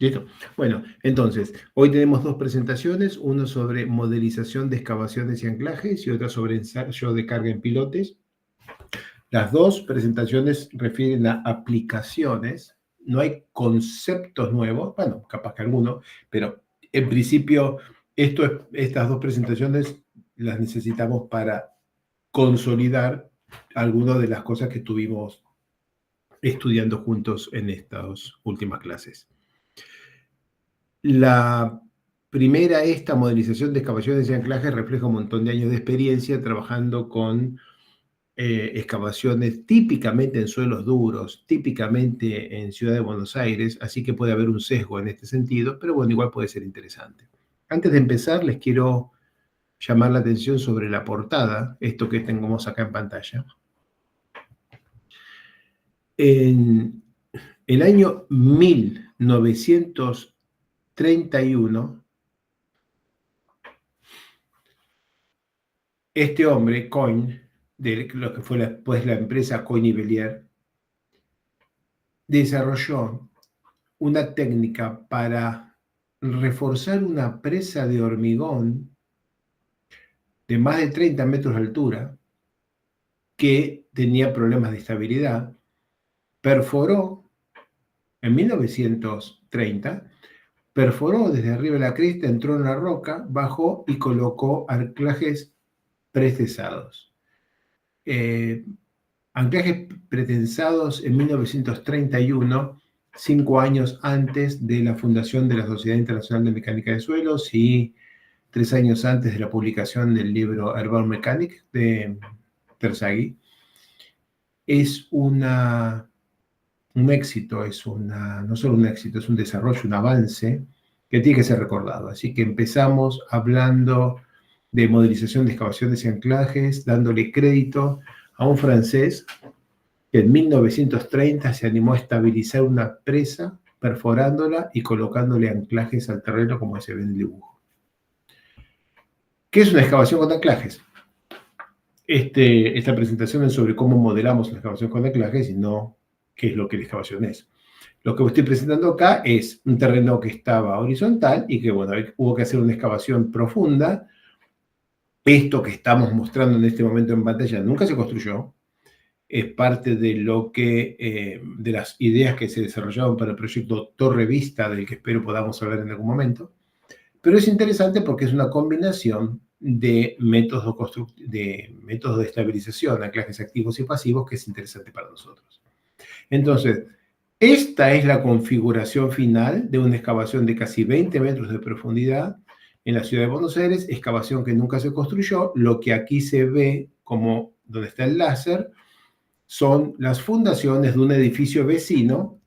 ¿Listo? Bueno, entonces, hoy tenemos dos presentaciones, una sobre modelización de excavaciones y anclajes y otra sobre ensayo de carga en pilotes. Las dos presentaciones refieren a aplicaciones, no hay conceptos nuevos, bueno, capaz que alguno, pero en principio estas dos presentaciones las necesitamos para consolidar algunas de las cosas que estuvimos estudiando juntos en estas últimas clases. La primera, esta modelización de excavaciones y anclajes, refleja un montón de años de experiencia trabajando con excavaciones típicamente en suelos duros, típicamente en Ciudad de Buenos Aires, así que puede haber un sesgo en este sentido, pero bueno, igual puede ser interesante. Antes de empezar, les quiero llamar la atención sobre la portada, esto que tenemos acá en pantalla. En el año 1931, este hombre, Coin, de lo que fue después la empresa Coin y Bellier, desarrolló una técnica para reforzar una presa de hormigón de más de 30 metros de altura que tenía problemas de estabilidad. Perforó en 1930, perforó desde arriba de la cresta, entró en la roca, bajó y colocó anclajes pretensados. Anclajes pretensados en 1931, 5 años antes de la fundación de la Sociedad Internacional de Mecánica de Suelos y 3 años antes de la publicación del libro Airborne Mechanic de Terzaghi. Es un éxito, no solo un éxito, es un desarrollo, un avance que tiene que ser recordado. Así que empezamos hablando de modelización de excavaciones y anclajes, dándole crédito a un francés que en 1930 se animó a estabilizar una presa, perforándola y colocándole anclajes al terreno como se ve en el dibujo. ¿Qué es una excavación con anclajes? Esta presentación es sobre cómo modelamos la excavación con anclajes y no qué es lo que la excavación es. Lo que estoy presentando acá es un terreno que estaba horizontal y que, bueno, hubo que hacer una excavación profunda. Esto que estamos mostrando en este momento en pantalla nunca se construyó. Es parte de de las ideas que se desarrollaron para el proyecto Torre Vista, del que espero podamos hablar en algún momento. Pero es interesante porque es una combinación de métodos de estabilización, anclajes activos y pasivos, que es interesante para nosotros. Entonces, esta es la configuración final de una excavación de casi 20 metros de profundidad en la ciudad de Buenos Aires, excavación que nunca se construyó. Lo que aquí se ve como donde está el láser son las fundaciones de un edificio vecino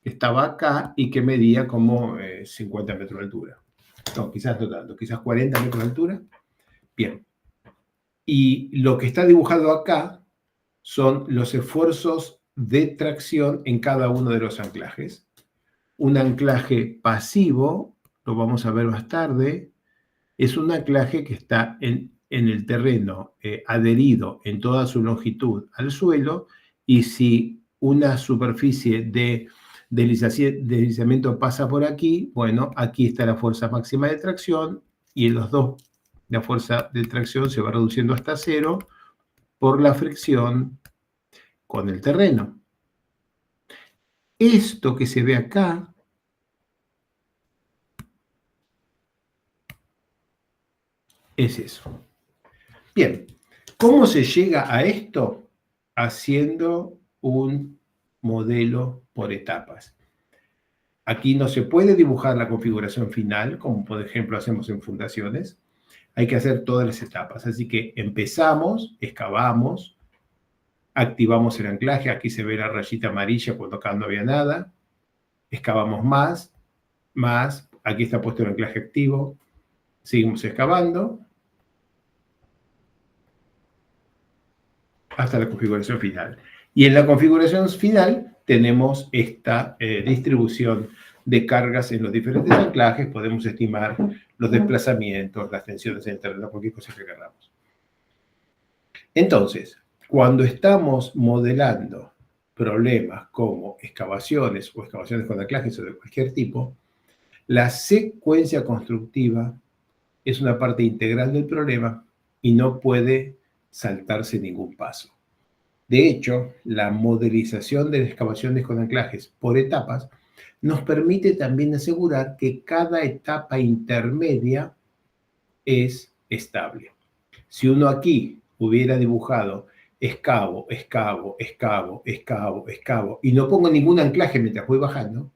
que estaba acá y que medía como 50 metros de altura. No, quizás no tanto, quizás 40 metros de altura. Bien. Y lo que está dibujado acá son los esfuerzos de tracción en cada uno de los anclajes. Un anclaje pasivo, lo vamos a ver más tarde, es un anclaje que está en el terreno adherido en toda su longitud al suelo, y si una superficie de deslizamiento pasa por aquí, bueno, aquí está la fuerza máxima de tracción y en los dos la fuerza de tracción se va reduciendo hasta cero por la fricción con el terreno. Esto que se ve acá es eso. Bien, ¿cómo se llega a esto? Haciendo un modelo por etapas. Aquí no se puede dibujar la configuración final, como por ejemplo hacemos en fundaciones. Hay que hacer todas las etapas. Así que empezamos, excavamos, activamos el anclaje. Aquí se ve la rayita amarilla cuando acá no había nada. Excavamos más. Aquí está puesto el anclaje activo. Seguimos excavando hasta la configuración final. Y en la configuración final tenemos esta distribución de cargas en los diferentes anclajes. Podemos estimar los desplazamientos, las tensiones en el terreno, cualquier cosa que queramos. Entonces, cuando estamos modelando problemas como excavaciones o excavaciones con anclajes o de cualquier tipo, la secuencia constructiva es una parte integral del problema y no puede saltarse ningún paso. De hecho, la modelización de excavaciones con anclajes por etapas nos permite también asegurar que cada etapa intermedia es estable. Si uno aquí hubiera dibujado excavo, excavo, excavo, excavo, excavo, y no pongo ningún anclaje mientras voy bajando,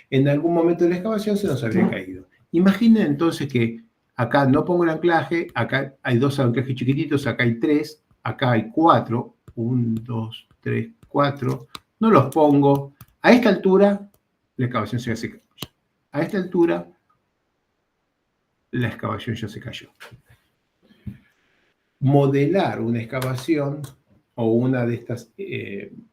en algún momento de la excavación se nos habría caído. Imaginen entonces que acá no pongo el anclaje, acá hay 2 anclajes chiquititos, acá hay 3, acá hay 4, 1, 2, 3, 4, no los pongo. A esta altura, la excavación ya se cayó. A esta altura, la excavación ya se cayó. Modelar una excavación o una de estas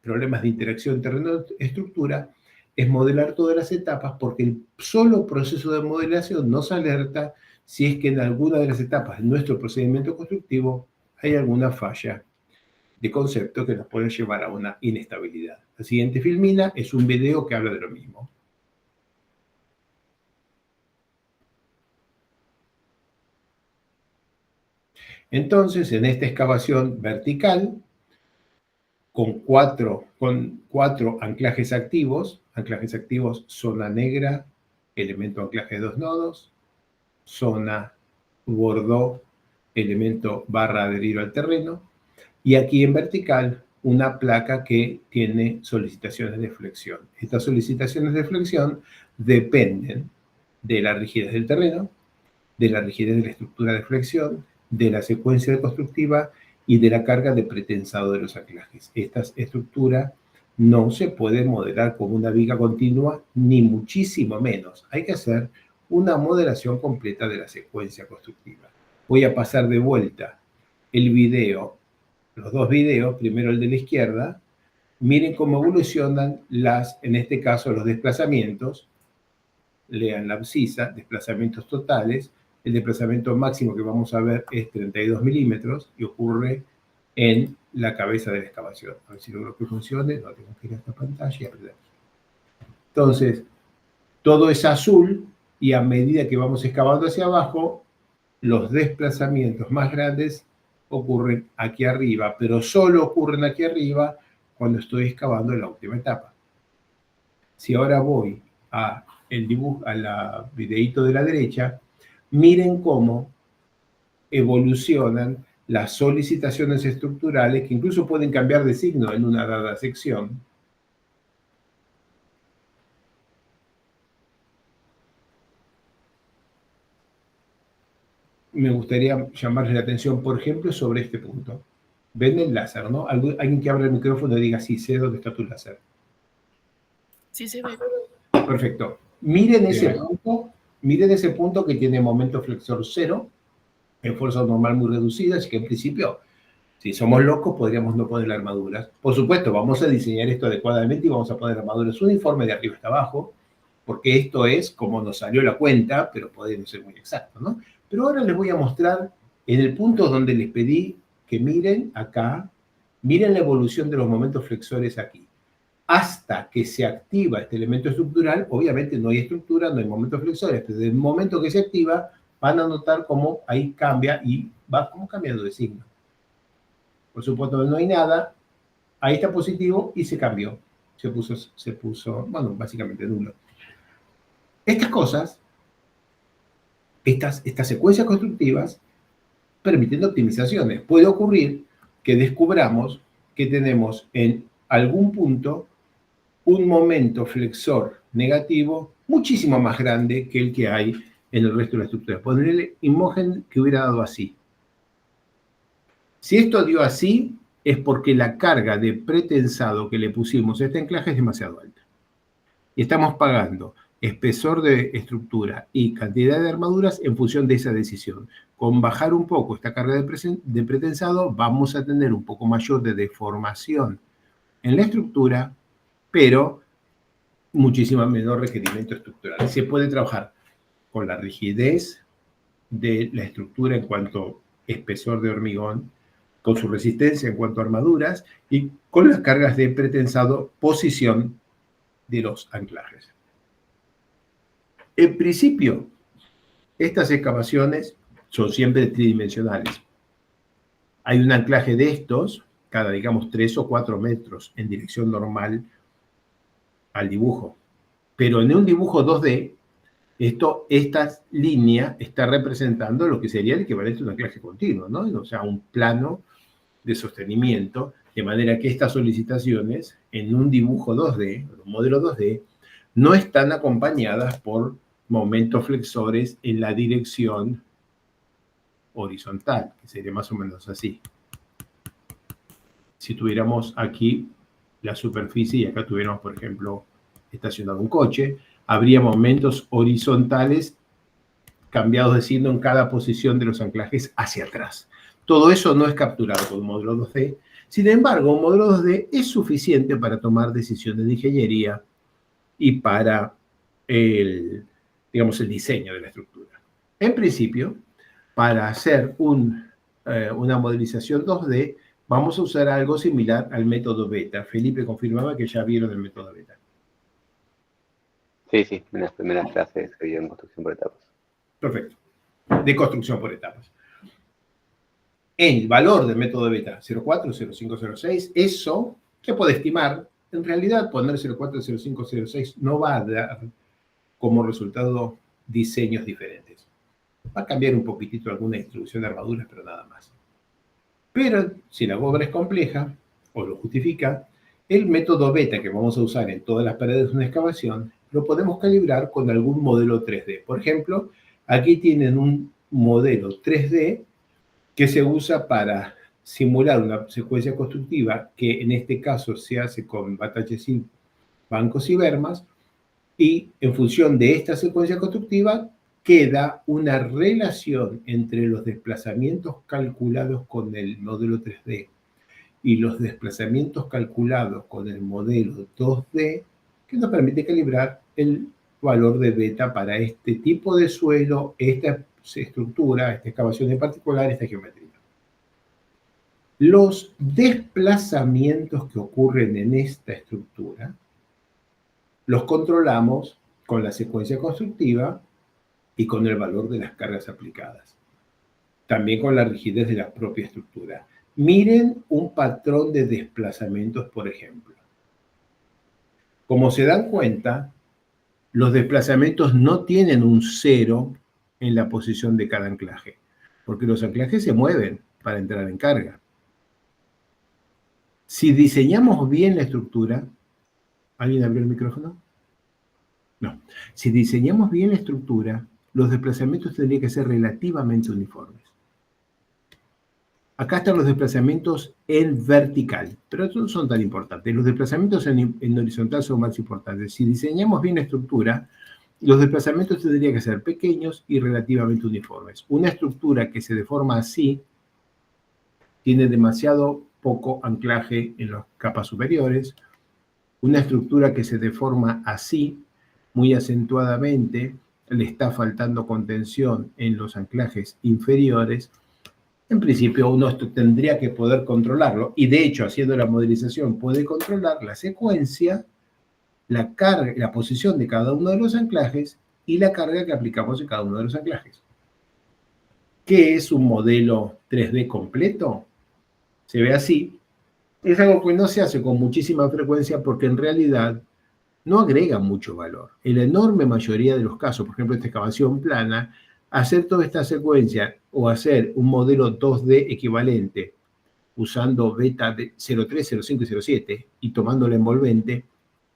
problemas de interacción terreno-estructura es modelar todas las etapas, porque el solo proceso de modelación nos alerta si es que en alguna de las etapas de nuestro procedimiento constructivo hay alguna falla de concepto que nos puede llevar a una inestabilidad. La siguiente filmina es un video que habla de lo mismo. Entonces, en esta excavación vertical, con cuatro anclajes activos, zona negra, elemento anclaje de 2 nodos, zona bordeaux, elemento barra adherido al terreno, y aquí en vertical una placa que tiene solicitaciones de flexión. Estas solicitaciones de flexión dependen de la rigidez del terreno, de la rigidez de la estructura de flexión, de la secuencia constructiva y de la carga de pretensado de los anclajes. Esta estructura no se puede modelar como una viga continua, ni muchísimo menos. Hay que hacer una modelación completa de la secuencia constructiva. Voy a pasar de vuelta el video, los 2 videos, primero el de la izquierda. Miren cómo evolucionan en este caso, los desplazamientos. Lean la abscisa, desplazamientos totales. El desplazamiento máximo que vamos a ver es 32 milímetros y ocurre en la cabeza de la excavación. A ver si logro que funcione. No tengo que ir a esta pantalla y abrir. Entonces, todo es azul y a medida que vamos excavando hacia abajo, los desplazamientos más grandes ocurren aquí arriba, pero solo ocurren aquí arriba cuando estoy excavando en la última etapa. Si ahora voy a la videíto de la derecha, miren cómo evolucionan las solicitaciones estructurales, que incluso pueden cambiar de signo en una dada sección. Me gustaría llamarles la atención, por ejemplo, sobre este punto. ¿Ven el láser, no? Alguien que abra el micrófono y diga, sí, sé dónde está tu láser. Sí, se ve. Perfecto. Miren ese punto que tiene momento flexor 0, en fuerza normal muy reducida, así que en principio, si somos locos, podríamos no poner armaduras. Por supuesto, vamos a diseñar esto adecuadamente y vamos a poner armaduras uniformes de arriba hasta abajo, porque esto es como nos salió la cuenta, pero puede no ser muy exacto, ¿no? Pero ahora les voy a mostrar en el punto donde les pedí que miren acá, miren la evolución de los momentos flexores aquí. Hasta que se activa este elemento estructural, obviamente no hay estructura, no hay momentos flexores, pero desde el momento que se activa, van a notar cómo ahí cambia y va como cambiando de signo. Por supuesto, no hay nada, ahí está positivo y se cambió. Se puso, bueno, básicamente nulo. Estas cosas, estas secuencias constructivas, permiten optimizaciones. Puede ocurrir que descubramos que tenemos en algún punto un momento flexor negativo muchísimo más grande que el que hay en el resto de la estructura. Ponerle imagen que hubiera dado así. Si esto dio así, es porque la carga de pretensado que le pusimos a este anclaje es demasiado alta. Y estamos pagando espesor de estructura y cantidad de armaduras en función de esa decisión. Con bajar un poco esta carga de pretensado, vamos a tener un poco mayor de deformación en la estructura, pero muchísimo menor requerimiento estructural. Se puede trabajar con la rigidez de la estructura en cuanto a espesor de hormigón, con su resistencia en cuanto a armaduras y con las cargas de pretensado posición de los anclajes. En principio, estas excavaciones son siempre tridimensionales. Hay un anclaje de estos cada, digamos, 3 o 4 metros en dirección normal al dibujo. Pero en un dibujo 2D, esta línea está representando lo que sería el equivalente a un anclaje continuo, ¿no? O sea, un plano de sostenimiento, de manera que estas solicitaciones en un dibujo 2D, un modelo 2D, no están acompañadas por momentos flexores en la dirección horizontal, que sería más o menos así. Si tuviéramos aquí la superficie y acá tuviéramos, por ejemplo, estacionado un coche, habría momentos horizontales cambiados de signo en cada posición de los anclajes hacia atrás. Todo eso no es capturado con un modelo 2D. Sin embargo, un modelo 2D es suficiente para tomar decisiones de ingeniería y para el diseño de la estructura. En principio, para hacer una modelización 2D, vamos a usar algo similar al método beta. Felipe confirmaba que ya vieron el método beta. Sí, en las primeras clases se vio en construcción por etapas. Perfecto. De construcción por etapas. El valor del método beta 04, 05, 06, eso se puede estimar. En realidad, poner 04, 05, 06 no va a dar como resultado diseños diferentes. Va a cambiar un poquitito alguna distribución de armaduras, pero nada más. Pero si la obra es compleja o lo justifica, el método beta que vamos a usar en todas las paredes de una excavación lo podemos calibrar con algún modelo 3D. Por ejemplo, aquí tienen un modelo 3D que se usa para simular una secuencia constructiva que en este caso se hace con batachesil, bancos y bermas, y en función de esta secuencia constructiva queda una relación entre los desplazamientos calculados con el modelo 3D y los desplazamientos calculados con el modelo 2D que nos permite calibrar el valor de beta para este tipo de suelo, esta estructura, esta excavación en particular, esta geometría. Los desplazamientos que ocurren en esta estructura los controlamos con la secuencia constructiva y con el valor de las cargas aplicadas. También con la rigidez de la propia estructura. Miren un patrón de desplazamientos, por ejemplo. Como se dan cuenta, los desplazamientos no tienen un 0 en la posición de cada anclaje, porque los anclajes se mueven para entrar en carga. Si diseñamos bien la estructura, ¿alguien abrió el micrófono? No. Si diseñamos bien la estructura, los desplazamientos tendrían que ser relativamente uniformes. Acá están los desplazamientos en vertical, pero estos no son tan importantes. Los desplazamientos en horizontal son más importantes. Si diseñamos bien la estructura, los desplazamientos tendrían que ser pequeños y relativamente uniformes. Una estructura que se deforma así tiene demasiado poco anclaje en las capas superiores. Una estructura que se deforma así, muy acentuadamente, le está faltando contención en los anclajes inferiores. En principio, uno tendría que poder controlarlo, y de hecho, haciendo la modelización, puede controlar la secuencia, la carga, la posición de cada uno de los anclajes y la carga que aplicamos en cada uno de los anclajes. ¿Qué es un modelo 3D completo? Se ve así. Es algo que no se hace con muchísima frecuencia porque en realidad no agrega mucho valor. En la enorme mayoría de los casos, por ejemplo, esta excavación plana, hacer toda esta secuencia o hacer un modelo 2D equivalente usando beta de 03, 05 y 07 y tomando la envolvente,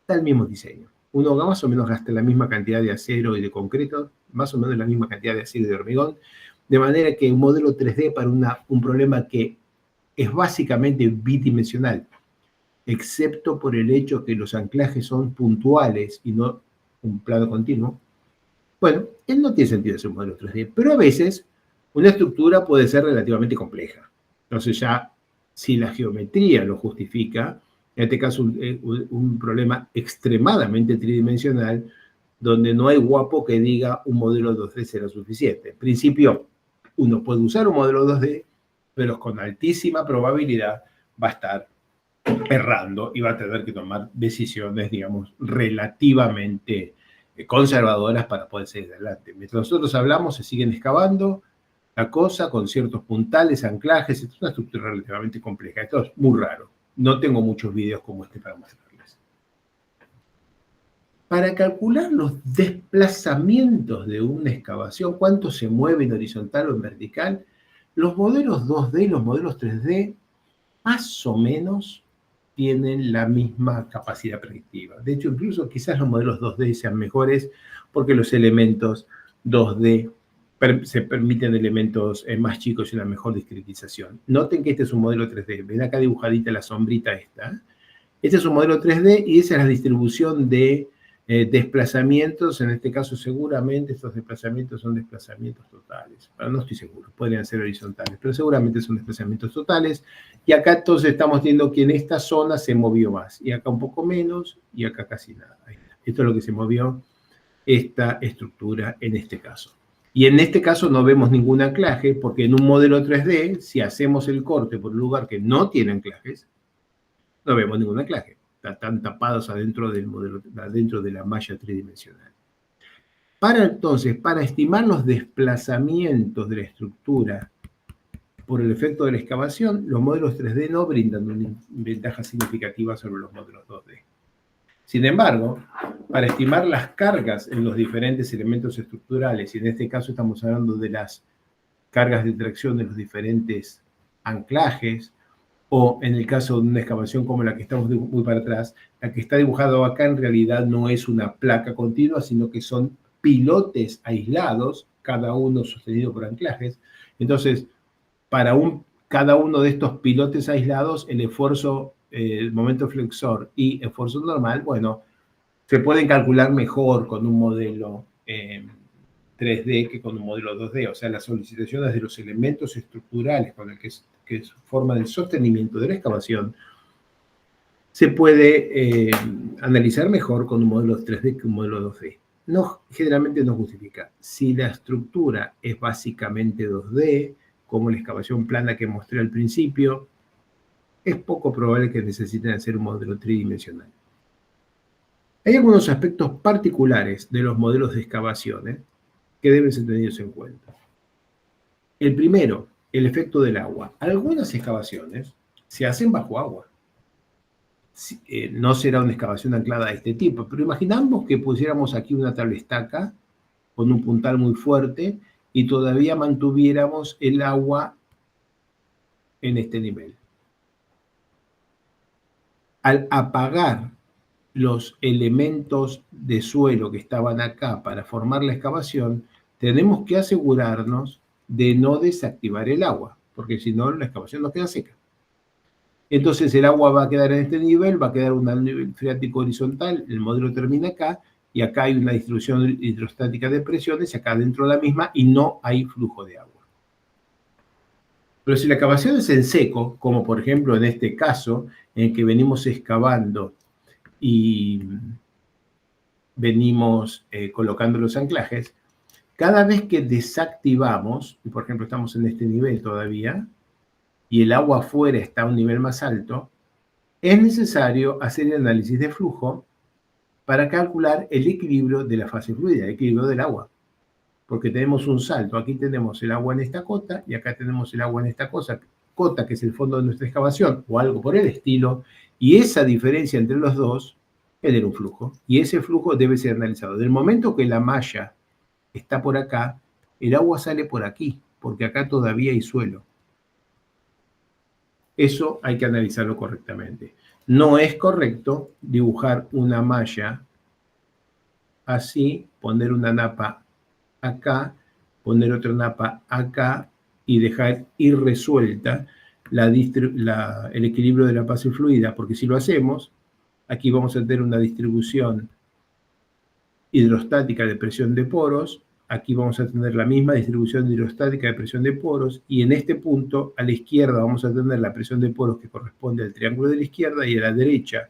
da el mismo diseño. Uno más o menos gasta la misma cantidad de acero y de concreto, más o menos la misma cantidad de acero y de hormigón, de manera que un modelo 3D para un problema que es básicamente bidimensional, excepto por el hecho que los anclajes son puntuales y no un plano continuo, bueno, él no tiene sentido hacer un modelo 3D, pero a veces una estructura puede ser relativamente compleja. Entonces ya, si la geometría lo justifica, en este caso un problema extremadamente tridimensional, donde no hay guapo que diga un modelo 2D será suficiente. En principio, uno puede usar un modelo 2D pero con altísima probabilidad va a estar errando y va a tener que tomar decisiones, digamos, relativamente conservadoras para poder seguir adelante. Mientras nosotros hablamos, se siguen excavando la cosa con ciertos puntales, anclajes. Esto es una estructura relativamente compleja. Esto es muy raro. No tengo muchos videos como este para mostrarles. Para calcular los desplazamientos de una excavación, cuánto se mueve en horizontal o en vertical, los modelos 2D y los modelos 3D más o menos tienen la misma capacidad predictiva. De hecho, incluso quizás los modelos 2D sean mejores porque los elementos 2D se permiten elementos más chicos y una mejor discretización. Noten que este es un modelo 3D. Ven acá dibujadita la sombrita esta. Este es un modelo 3D y esa es la distribución de desplazamientos. En este caso, seguramente estos desplazamientos son desplazamientos totales. Pero no estoy seguro, podrían ser horizontales, pero seguramente son desplazamientos totales. Y acá entonces estamos viendo que en esta zona se movió más, y acá un poco menos, y acá casi nada. Esto es lo que se movió esta estructura en este caso. Y en este caso no vemos ningún anclaje, porque en un modelo 3D, si hacemos el corte por un lugar que no tiene anclajes, no vemos ningún anclaje. Están tapados adentro del modelo, adentro de la malla tridimensional. Para estimar los desplazamientos de la estructura por el efecto de la excavación, los modelos 3D no brindan una ventaja significativa sobre los modelos 2D. Sin embargo, para estimar las cargas en los diferentes elementos estructurales, y en este caso estamos hablando de las cargas de tracción de los diferentes anclajes, o en el caso de una excavación como la que estamos muy para atrás, la que está dibujado acá en realidad no es una placa continua, sino que son pilotes aislados, cada uno sostenido por anclajes. Entonces, para cada uno de estos pilotes aislados, el esfuerzo, el momento flexor y esfuerzo normal, bueno, se pueden calcular mejor con un modelo 3D que con un modelo 2D. O sea, las solicitaciones de los elementos estructurales con el que forman el sostenimiento de la excavación se puede analizar mejor con un modelo 3D que un modelo 2D. No, generalmente no justifica. Si la estructura es básicamente 2D, como la excavación plana que mostré al principio, es poco probable que necesiten hacer un modelo tridimensional. Hay algunos aspectos particulares de los modelos de excavaciones que deben ser tenidos en cuenta. El primero, el efecto del agua. Algunas excavaciones se hacen bajo agua. No será una excavación anclada de este tipo, pero imaginamos que pusiéramos aquí una tablestaca con un puntal muy fuerte y todavía mantuviéramos el agua en este nivel. Al apagar los elementos de suelo que estaban acá para formar la excavación, tenemos que asegurarnos de no desactivar el agua, porque si no, la excavación nos queda seca. Entonces el agua va a quedar en este nivel, va a quedar un nivel freático horizontal, el modelo termina acá, y acá hay una distribución hidrostática de presiones, acá dentro de la misma, y no hay flujo de agua. Pero si la excavación es en seco, como por ejemplo en este caso, en que venimos excavando y venimos colocando los anclajes, cada vez que desactivamos, y por ejemplo estamos en este nivel todavía, y el agua afuera está a un nivel más alto, es necesario hacer el análisis de flujo para calcular el equilibrio de la fase fluida, el equilibrio del agua. Porque tenemos un salto, aquí tenemos el agua en esta cota, y acá tenemos el agua en esta cota, que es el fondo de nuestra excavación, o algo por el estilo, y esa diferencia entre los dos genera un flujo, y ese flujo debe ser analizado. Del momento que la malla está por acá, el agua sale por aquí, porque acá todavía hay suelo. Eso hay que analizarlo correctamente. No es correcto dibujar una malla así, poner una napa acá, poner otra napa acá y dejar irresuelta el equilibrio de la fase fluida, porque si lo hacemos, aquí vamos a tener una distribución hidrostática de presión de poros, aquí vamos a tener la misma distribución hidrostática de presión de poros, y en este punto, a la izquierda vamos a tener la presión de poros que corresponde al triángulo de la izquierda, y a la derecha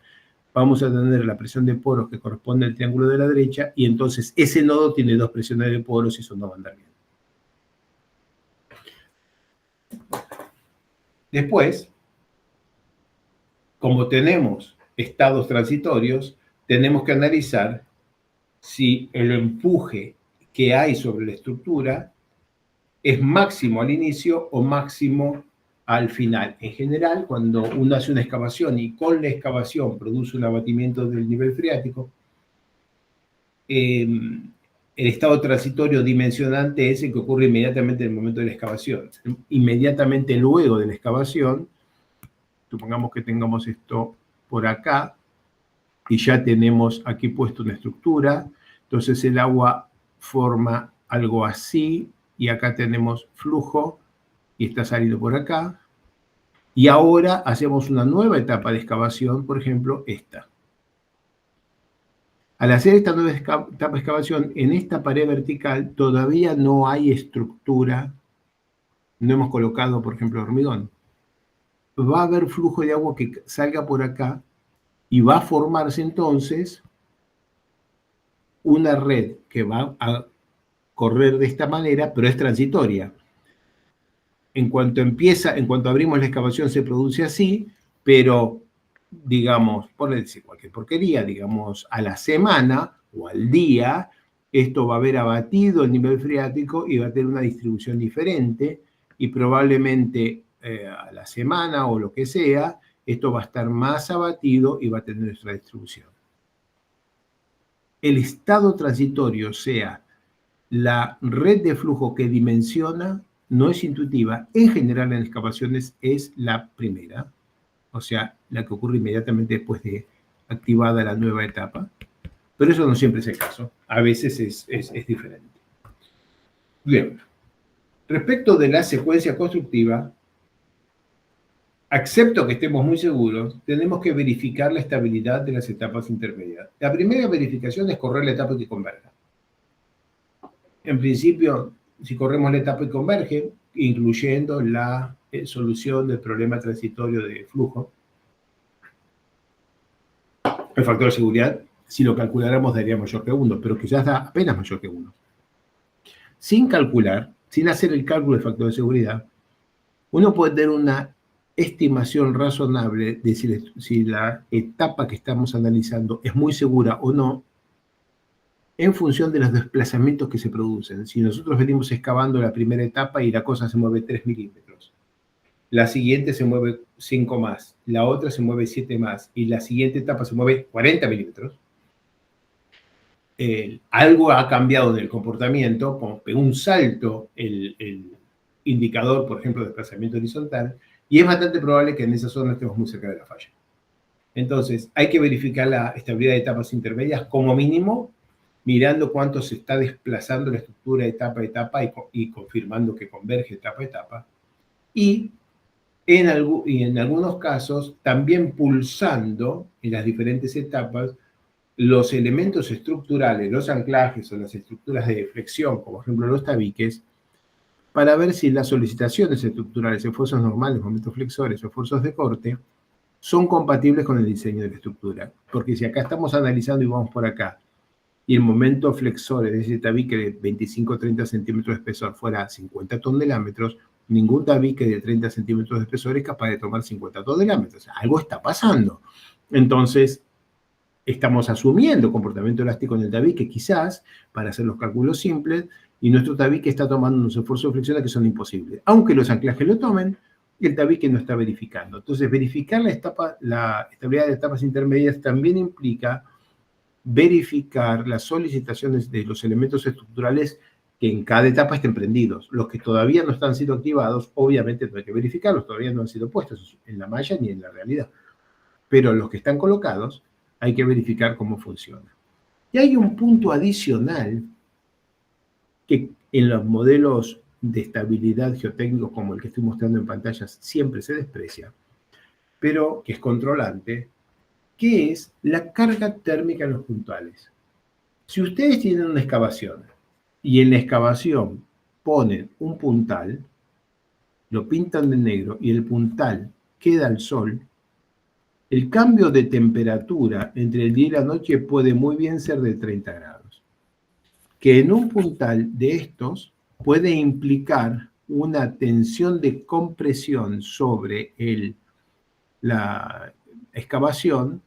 vamos a tener la presión de poros que corresponde al triángulo de la derecha, y entonces ese nodo tiene dos presiones de poros y eso no va a andar bien. Después, como tenemos estados transitorios, tenemos que analizar si el empuje que hay sobre la estructura es máximo al inicio o máximo al final. En general, cuando uno hace una excavación y con la excavación produce un abatimiento del nivel freático, el estado transitorio dimensionante es el que ocurre inmediatamente en el momento de la excavación. Inmediatamente luego de la excavación, supongamos que tengamos esto por acá, y ya tenemos aquí puesto una estructura, entonces el agua forma algo así, y acá tenemos flujo, y está saliendo por acá, y ahora hacemos una nueva etapa de excavación, por ejemplo, esta. Al hacer esta nueva etapa de excavación, en esta pared vertical todavía no hay estructura, no hemos colocado, por ejemplo, hormigón. Va a haber flujo de agua que salga por acá, y va a formarse entonces una red que va a correr de esta manera, pero es transitoria. En cuanto abrimos la excavación se produce así, pero digamos, por decir cualquier porquería, digamos, a la semana o al día, esto va a haber abatido el nivel freático y va a tener una distribución diferente, y probablemente a la semana o lo que sea, esto va a estar más abatido y va a tener nuestra distribución. El estado transitorio, o sea, la red de flujo que dimensiona, no es intuitiva. En general, en excavaciones es la primera, o sea, la que ocurre inmediatamente después de activada la nueva etapa. Pero eso no siempre es el caso. A veces es diferente. Bien. Respecto de la secuencia constructiva, excepto que estemos muy seguros, tenemos que verificar la estabilidad de las etapas intermedias. La primera verificación es correr la etapa que converja. En principio, si corremos la etapa que converge, incluyendo la solución del problema transitorio de flujo, el factor de seguridad, si lo calculáramos, daría mayor que 1, pero quizás da apenas mayor que 1. Sin calcular, sin hacer el cálculo del factor de seguridad, uno puede tener una estimación razonable de si la etapa que estamos analizando es muy segura o no, en función de los desplazamientos que se producen. Si nosotros venimos excavando la primera etapa y la cosa se mueve 3 milímetros, la siguiente se mueve 5 más, la otra se mueve 7 más, y la siguiente etapa se mueve 40 milímetros, algo ha cambiado en el comportamiento, como pegó un salto el indicador, por ejemplo, de desplazamiento horizontal, y es bastante probable que en esa zona estemos muy cerca de la falla. Entonces, hay que verificar la estabilidad de etapas intermedias como mínimo, mirando cuánto se está desplazando la estructura etapa a etapa y confirmando que converge etapa a etapa. Y en algunos casos, también pulsando en las diferentes etapas los elementos estructurales, los anclajes o las estructuras de flexión, como por ejemplo los tabiques, para ver si las solicitaciones estructurales, esfuerzos normales, momentos flexores o esfuerzos de corte, son compatibles con el diseño de la estructura. Porque si acá estamos analizando y vamos por acá, y el momento flexor de ese tabique de 25-30 centímetros de espesor fuera 50 tondelámetros, ningún tabique de 30 centímetros de espesor es capaz de tomar 50 tondelámetros. O sea, algo está pasando. Entonces, estamos asumiendo comportamiento elástico en el tabique, quizás, para hacer los cálculos simples, y nuestro tabique está tomando unos esfuerzos de flexión que son imposibles. Aunque los anclajes lo tomen, el tabique no está verificando. Entonces, verificar la estabilidad de etapas intermedias también implica verificar las solicitaciones de los elementos estructurales que en cada etapa estén prendidos. Los que todavía no están siendo activados, obviamente no hay que verificarlos, todavía no han sido puestos en la malla ni en la realidad. Pero los que están colocados, hay que verificar cómo funciona. Y hay un punto adicional que en los modelos de estabilidad geotécnicos como el que estoy mostrando en pantallas siempre se desprecia, pero que es controlante, que es la carga térmica en los puntales. Si ustedes tienen una excavación y en la excavación ponen un puntal, lo pintan de negro y el puntal queda al sol, el cambio de temperatura entre el día y la noche puede muy bien ser de 30 grados. Que en un puntal de estos puede implicar una tensión de compresión sobre la excavación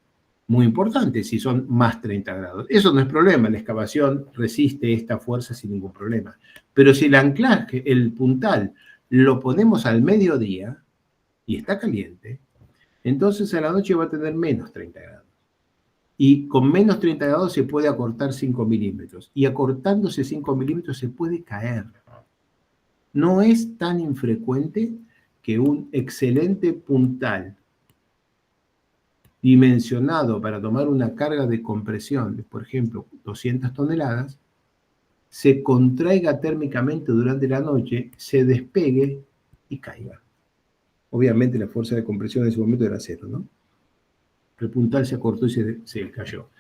muy importante si son más 30 grados. Eso no es problema, la excavación resiste esta fuerza sin ningún problema. Pero si el anclaje, el puntal, lo ponemos al mediodía y está caliente, entonces a la noche va a tener menos 30 grados. Y con menos 30 grados se puede acortar 5 milímetros. Y acortándose 5 milímetros se puede caer. No es tan infrecuente que un excelente puntal dimensionado para tomar una carga de compresión de, por ejemplo, 200 toneladas, se contraiga térmicamente durante la noche, se despegue y caiga. Obviamente la fuerza de compresión en ese momento era cero, ¿no? El puntal se acortó y se cayó.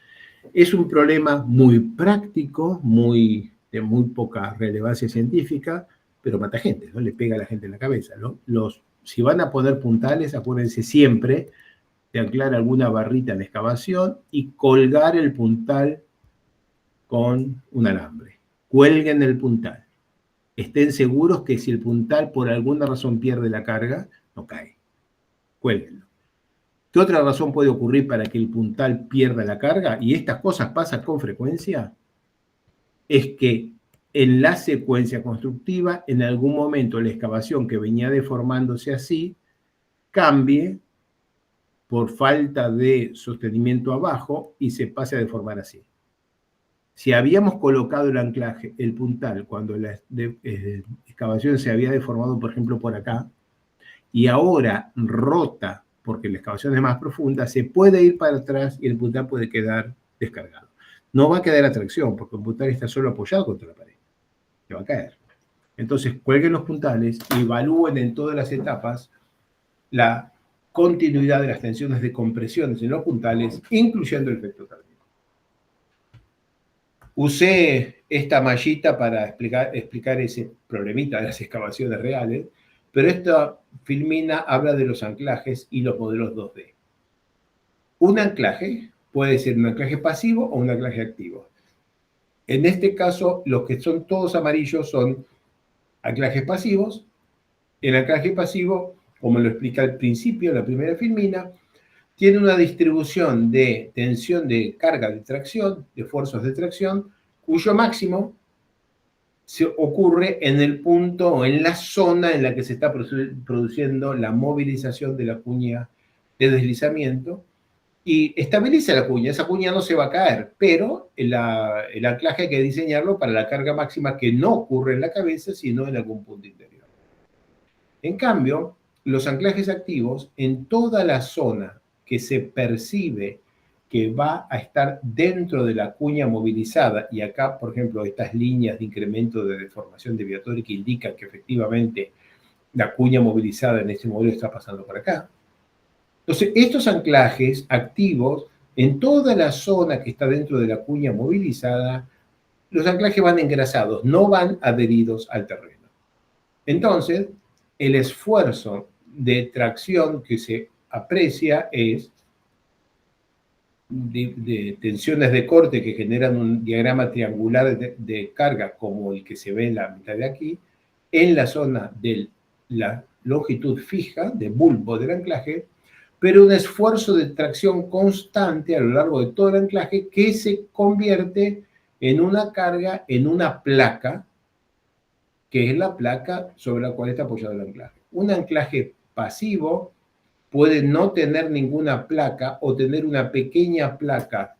Es un problema muy práctico, de muy poca relevancia científica, pero mata gente, ¿no? Le pega a la gente en la cabeza, ¿no? Si van a poner puntales, acuérdense siempre de anclar alguna barrita en la excavación y colgar el puntal con un alambre. Cuelguen el puntal. Estén seguros que si el puntal por alguna razón pierde la carga, no cae. Cuélguenlo. ¿Qué otra razón puede ocurrir para que el puntal pierda la carga? Y estas cosas pasan con frecuencia. Es que en la secuencia constructiva, en algún momento la excavación que venía deformándose así, cambie por falta de sostenimiento abajo y se pase a deformar así. Si habíamos colocado el anclaje, el puntal, cuando la excavación se había deformado, por ejemplo, por acá, y ahora rota porque la excavación es más profunda, se puede ir para atrás y el puntal puede quedar descargado. No va a quedar a tracción porque el puntal está solo apoyado contra la pared. Se va a caer. Entonces, cuelguen los puntales y evalúen en todas las etapas la continuidad de las tensiones de compresiones en los puntales, incluyendo el efecto térmico. Usé esta mallita para explicar ese problemita de las excavaciones reales, pero esta filmina habla de los anclajes y los modelos 2D. Un anclaje puede ser un anclaje pasivo o un anclaje activo. En este caso, los que son todos amarillos son anclajes pasivos. El anclaje pasivo, como lo explica al principio, la primera filmina, tiene una distribución de tensión de carga de tracción, de fuerzas de tracción, cuyo máximo se ocurre en el punto o en la zona en la que se está produciendo la movilización de la cuña de deslizamiento y estabiliza la cuña. Esa cuña no se va a caer, pero el anclaje hay que diseñarlo para la carga máxima que no ocurre en la cabeza, sino en algún punto interior. En cambio, los anclajes activos, en toda la zona que se percibe que va a estar dentro de la cuña movilizada, y acá, por ejemplo, estas líneas de incremento de deformación deviatoria que indican que efectivamente la cuña movilizada en este modelo está pasando por acá. Entonces, estos anclajes activos, en toda la zona que está dentro de la cuña movilizada, los anclajes van engrasados, no van adheridos al terreno. Entonces, el esfuerzo de tracción que se aprecia es de tensiones de corte que generan un diagrama triangular de carga como el que se ve en la mitad de aquí, en la zona de la longitud fija, de bulbo del anclaje, pero un esfuerzo de tracción constante a lo largo de todo el anclaje que se convierte en una carga, en una placa, que es la placa sobre la cual está apoyado el anclaje. Un anclaje pasivo puede no tener ninguna placa o tener una pequeña placa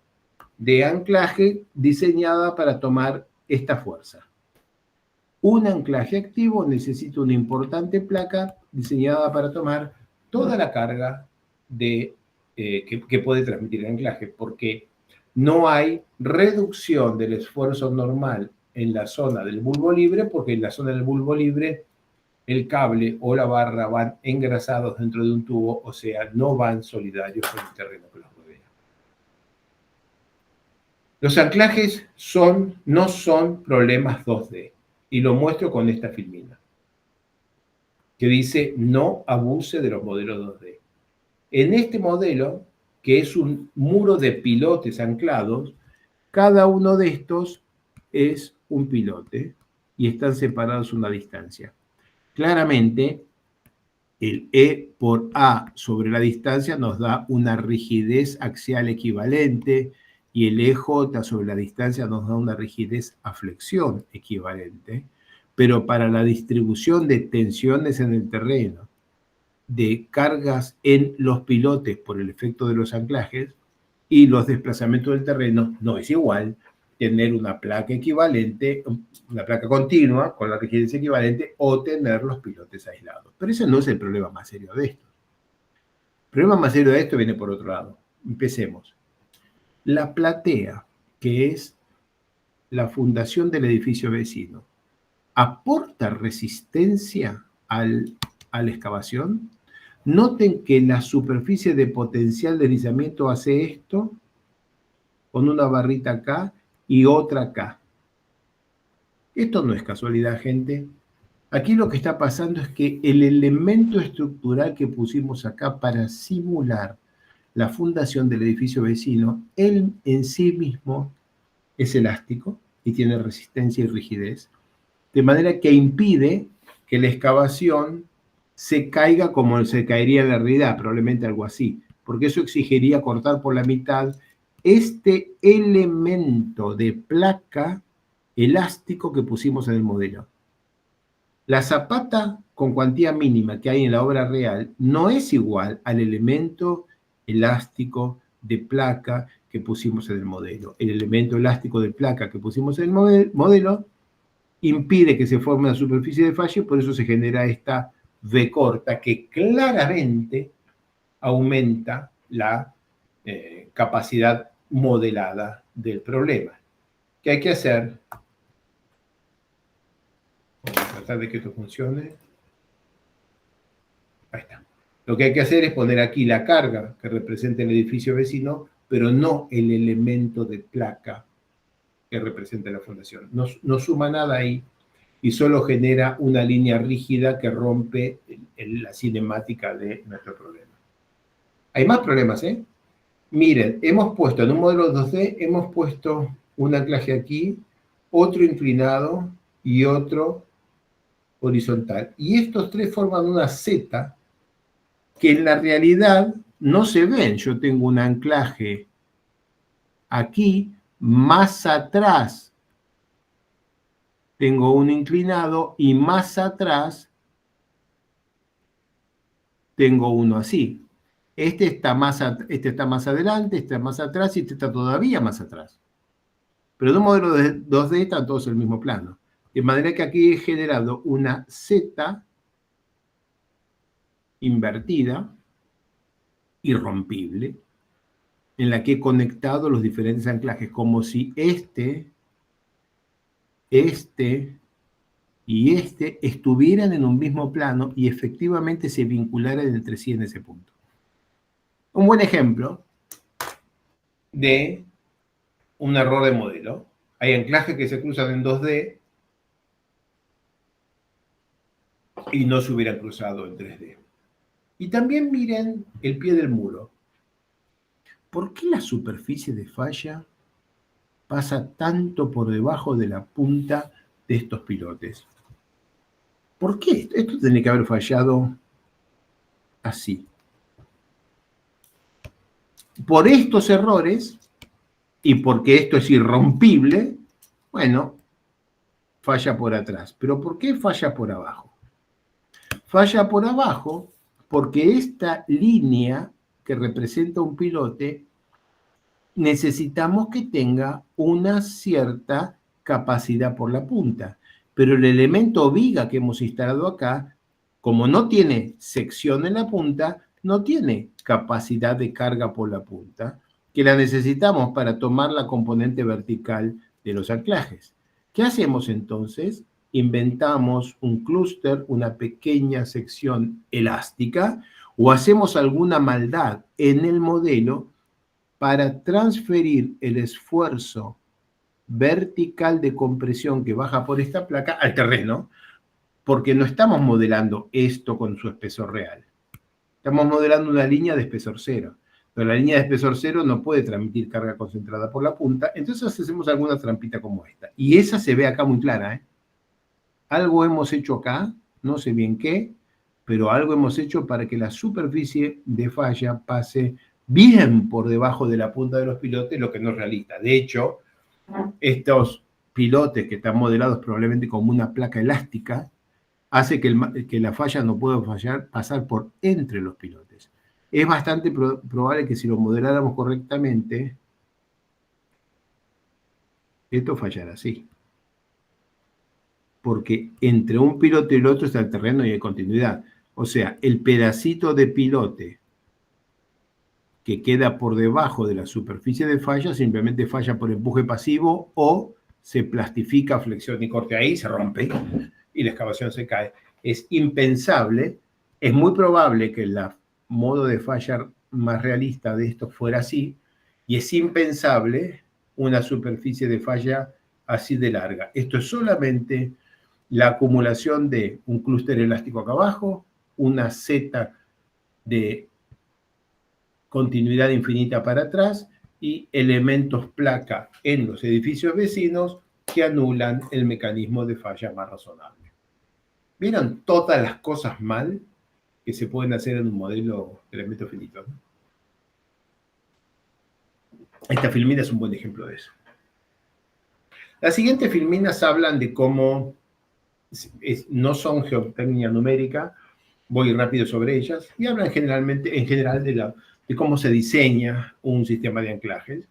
de anclaje diseñada para tomar esta fuerza. Un anclaje activo necesita una importante placa diseñada para tomar toda la carga que puede transmitir el anclaje, porque no hay reducción del esfuerzo normal en la zona del bulbo libre, porque en la zona del bulbo libre el cable o la barra van engrasados dentro de un tubo, o sea, no van solidarios con el terreno que los rodea. Los anclajes no son problemas 2D, y lo muestro con esta filmina, que dice no abuse de los modelos 2D. En este modelo, que es un muro de pilotes anclados, cada uno de estos es un pilote y están separados una distancia. claramente el E por A sobre la distancia nos da una rigidez axial equivalente y el EJ sobre la distancia nos da una rigidez a flexión equivalente, pero para la distribución de tensiones en el terreno, de cargas en los pilotes por el efecto de los anclajes y los desplazamientos del terreno, no es igual tener una placa equivalente, una placa continua con la rigidez equivalente o tener los pilotes aislados. Pero ese no es el problema más serio de esto. El problema más serio de esto viene por otro lado. Empecemos. La platea, que es la fundación del edificio vecino, ¿aporta resistencia a la excavación? Noten que la superficie de potencial deslizamiento hace esto con una barrita acá y otra acá. Esto no es casualidad, gente. Aquí lo que está pasando es que el elemento estructural que pusimos acá para simular la fundación del edificio vecino, él en sí mismo es elástico y tiene resistencia y rigidez, de manera que impide que la excavación se caiga como se caería en la realidad, probablemente algo así, porque eso exigiría cortar por la mitad este elemento de placa elástico que pusimos en el modelo. La zapata con cuantía mínima que hay en la obra real no es igual al elemento elástico de placa que pusimos en el modelo. El elemento elástico de placa que pusimos en el modelo impide que se forme una superficie de falla y por eso se genera esta V corta que claramente aumenta la capacidad modelada del problema. ¿Qué hay que hacer? Vamos a tratar de que esto funcione. Ahí está. Lo que hay que hacer es poner aquí la carga que representa el edificio vecino, pero no el elemento de placa que representa la fundación. No suma nada ahí y solo genera una línea rígida que rompe la cinemática de nuestro problema. Hay más problemas, ¿eh? Miren, hemos puesto en un modelo 2D, hemos puesto un anclaje aquí, otro inclinado y otro horizontal. Y estos tres forman una Z que en la realidad no se ven. Yo tengo un anclaje aquí, más atrás tengo un inclinado y más atrás tengo uno así. Este está más adelante, este está más atrás y este está todavía más atrás. Pero en un modelo de 2D están todos en el mismo plano. De manera que aquí he generado una Z invertida, irrompible, en la que he conectado los diferentes anclajes, como si este y este estuvieran en un mismo plano y efectivamente se vincularan entre sí en ese punto. Un buen ejemplo de un error de modelo. Hay anclajes que se cruzan en 2D y no se hubieran cruzado en 3D. Y también miren el pie del muro. ¿Por qué la superficie de falla pasa tanto por debajo de la punta de estos pilotes? ¿Por qué? Esto tiene que haber fallado así. Por estos errores, y porque esto es irrompible, bueno, falla por atrás. ¿Pero por qué falla por abajo? Falla por abajo porque esta línea que representa un pilote necesitamos que tenga una cierta capacidad por la punta. Pero el elemento viga que hemos instalado acá, como no tiene sección en la punta, no tiene capacidad de carga por la punta, que la necesitamos para tomar la componente vertical de los anclajes. ¿Qué hacemos entonces? Inventamos un clúster, una pequeña sección elástica, o hacemos alguna maldad en el modelo para transferir el esfuerzo vertical de compresión que baja por esta placa al terreno, porque no estamos modelando esto con su espesor real. Estamos modelando una línea de espesor cero, pero la línea de espesor cero no puede transmitir carga concentrada por la punta, entonces hacemos alguna trampita como esta. Y esa se ve acá muy clara, ¿eh? Algo hemos hecho acá no sé bien qué, pero algo hemos hecho para que la superficie de falla pase bien por debajo de la punta de los pilotes, lo que no es realista. De hecho, estos pilotes que están modelados probablemente como una placa elástica, hace que la falla no pueda pasar por entre los pilotes. Es bastante probable que si lo modeláramos correctamente, esto fallará así. Porque entre un pilote y el otro está el terreno y hay continuidad. O sea, el pedacito de pilote que queda por debajo de la superficie de falla simplemente falla por empuje pasivo o se plastifica, flexión y corte ahí, se rompe y la excavación se cae. Es impensable, es muy probable que el modo de falla más realista de esto fuera así, y es impensable una superficie de falla así de larga. Esto es solamente la acumulación de un clúster elástico acá abajo, una Z de continuidad infinita para atrás y elementos placa en los edificios vecinos que anulan el mecanismo de falla más razonable. ¿Vieron todas las cosas mal que se pueden hacer en un modelo de elementos finitos? Esta filmina es un buen ejemplo de eso. Las siguientes filminas hablan de cómo no son geotecnia numérica, voy rápido sobre ellas, y hablan en general de cómo se diseña un sistema de anclajes.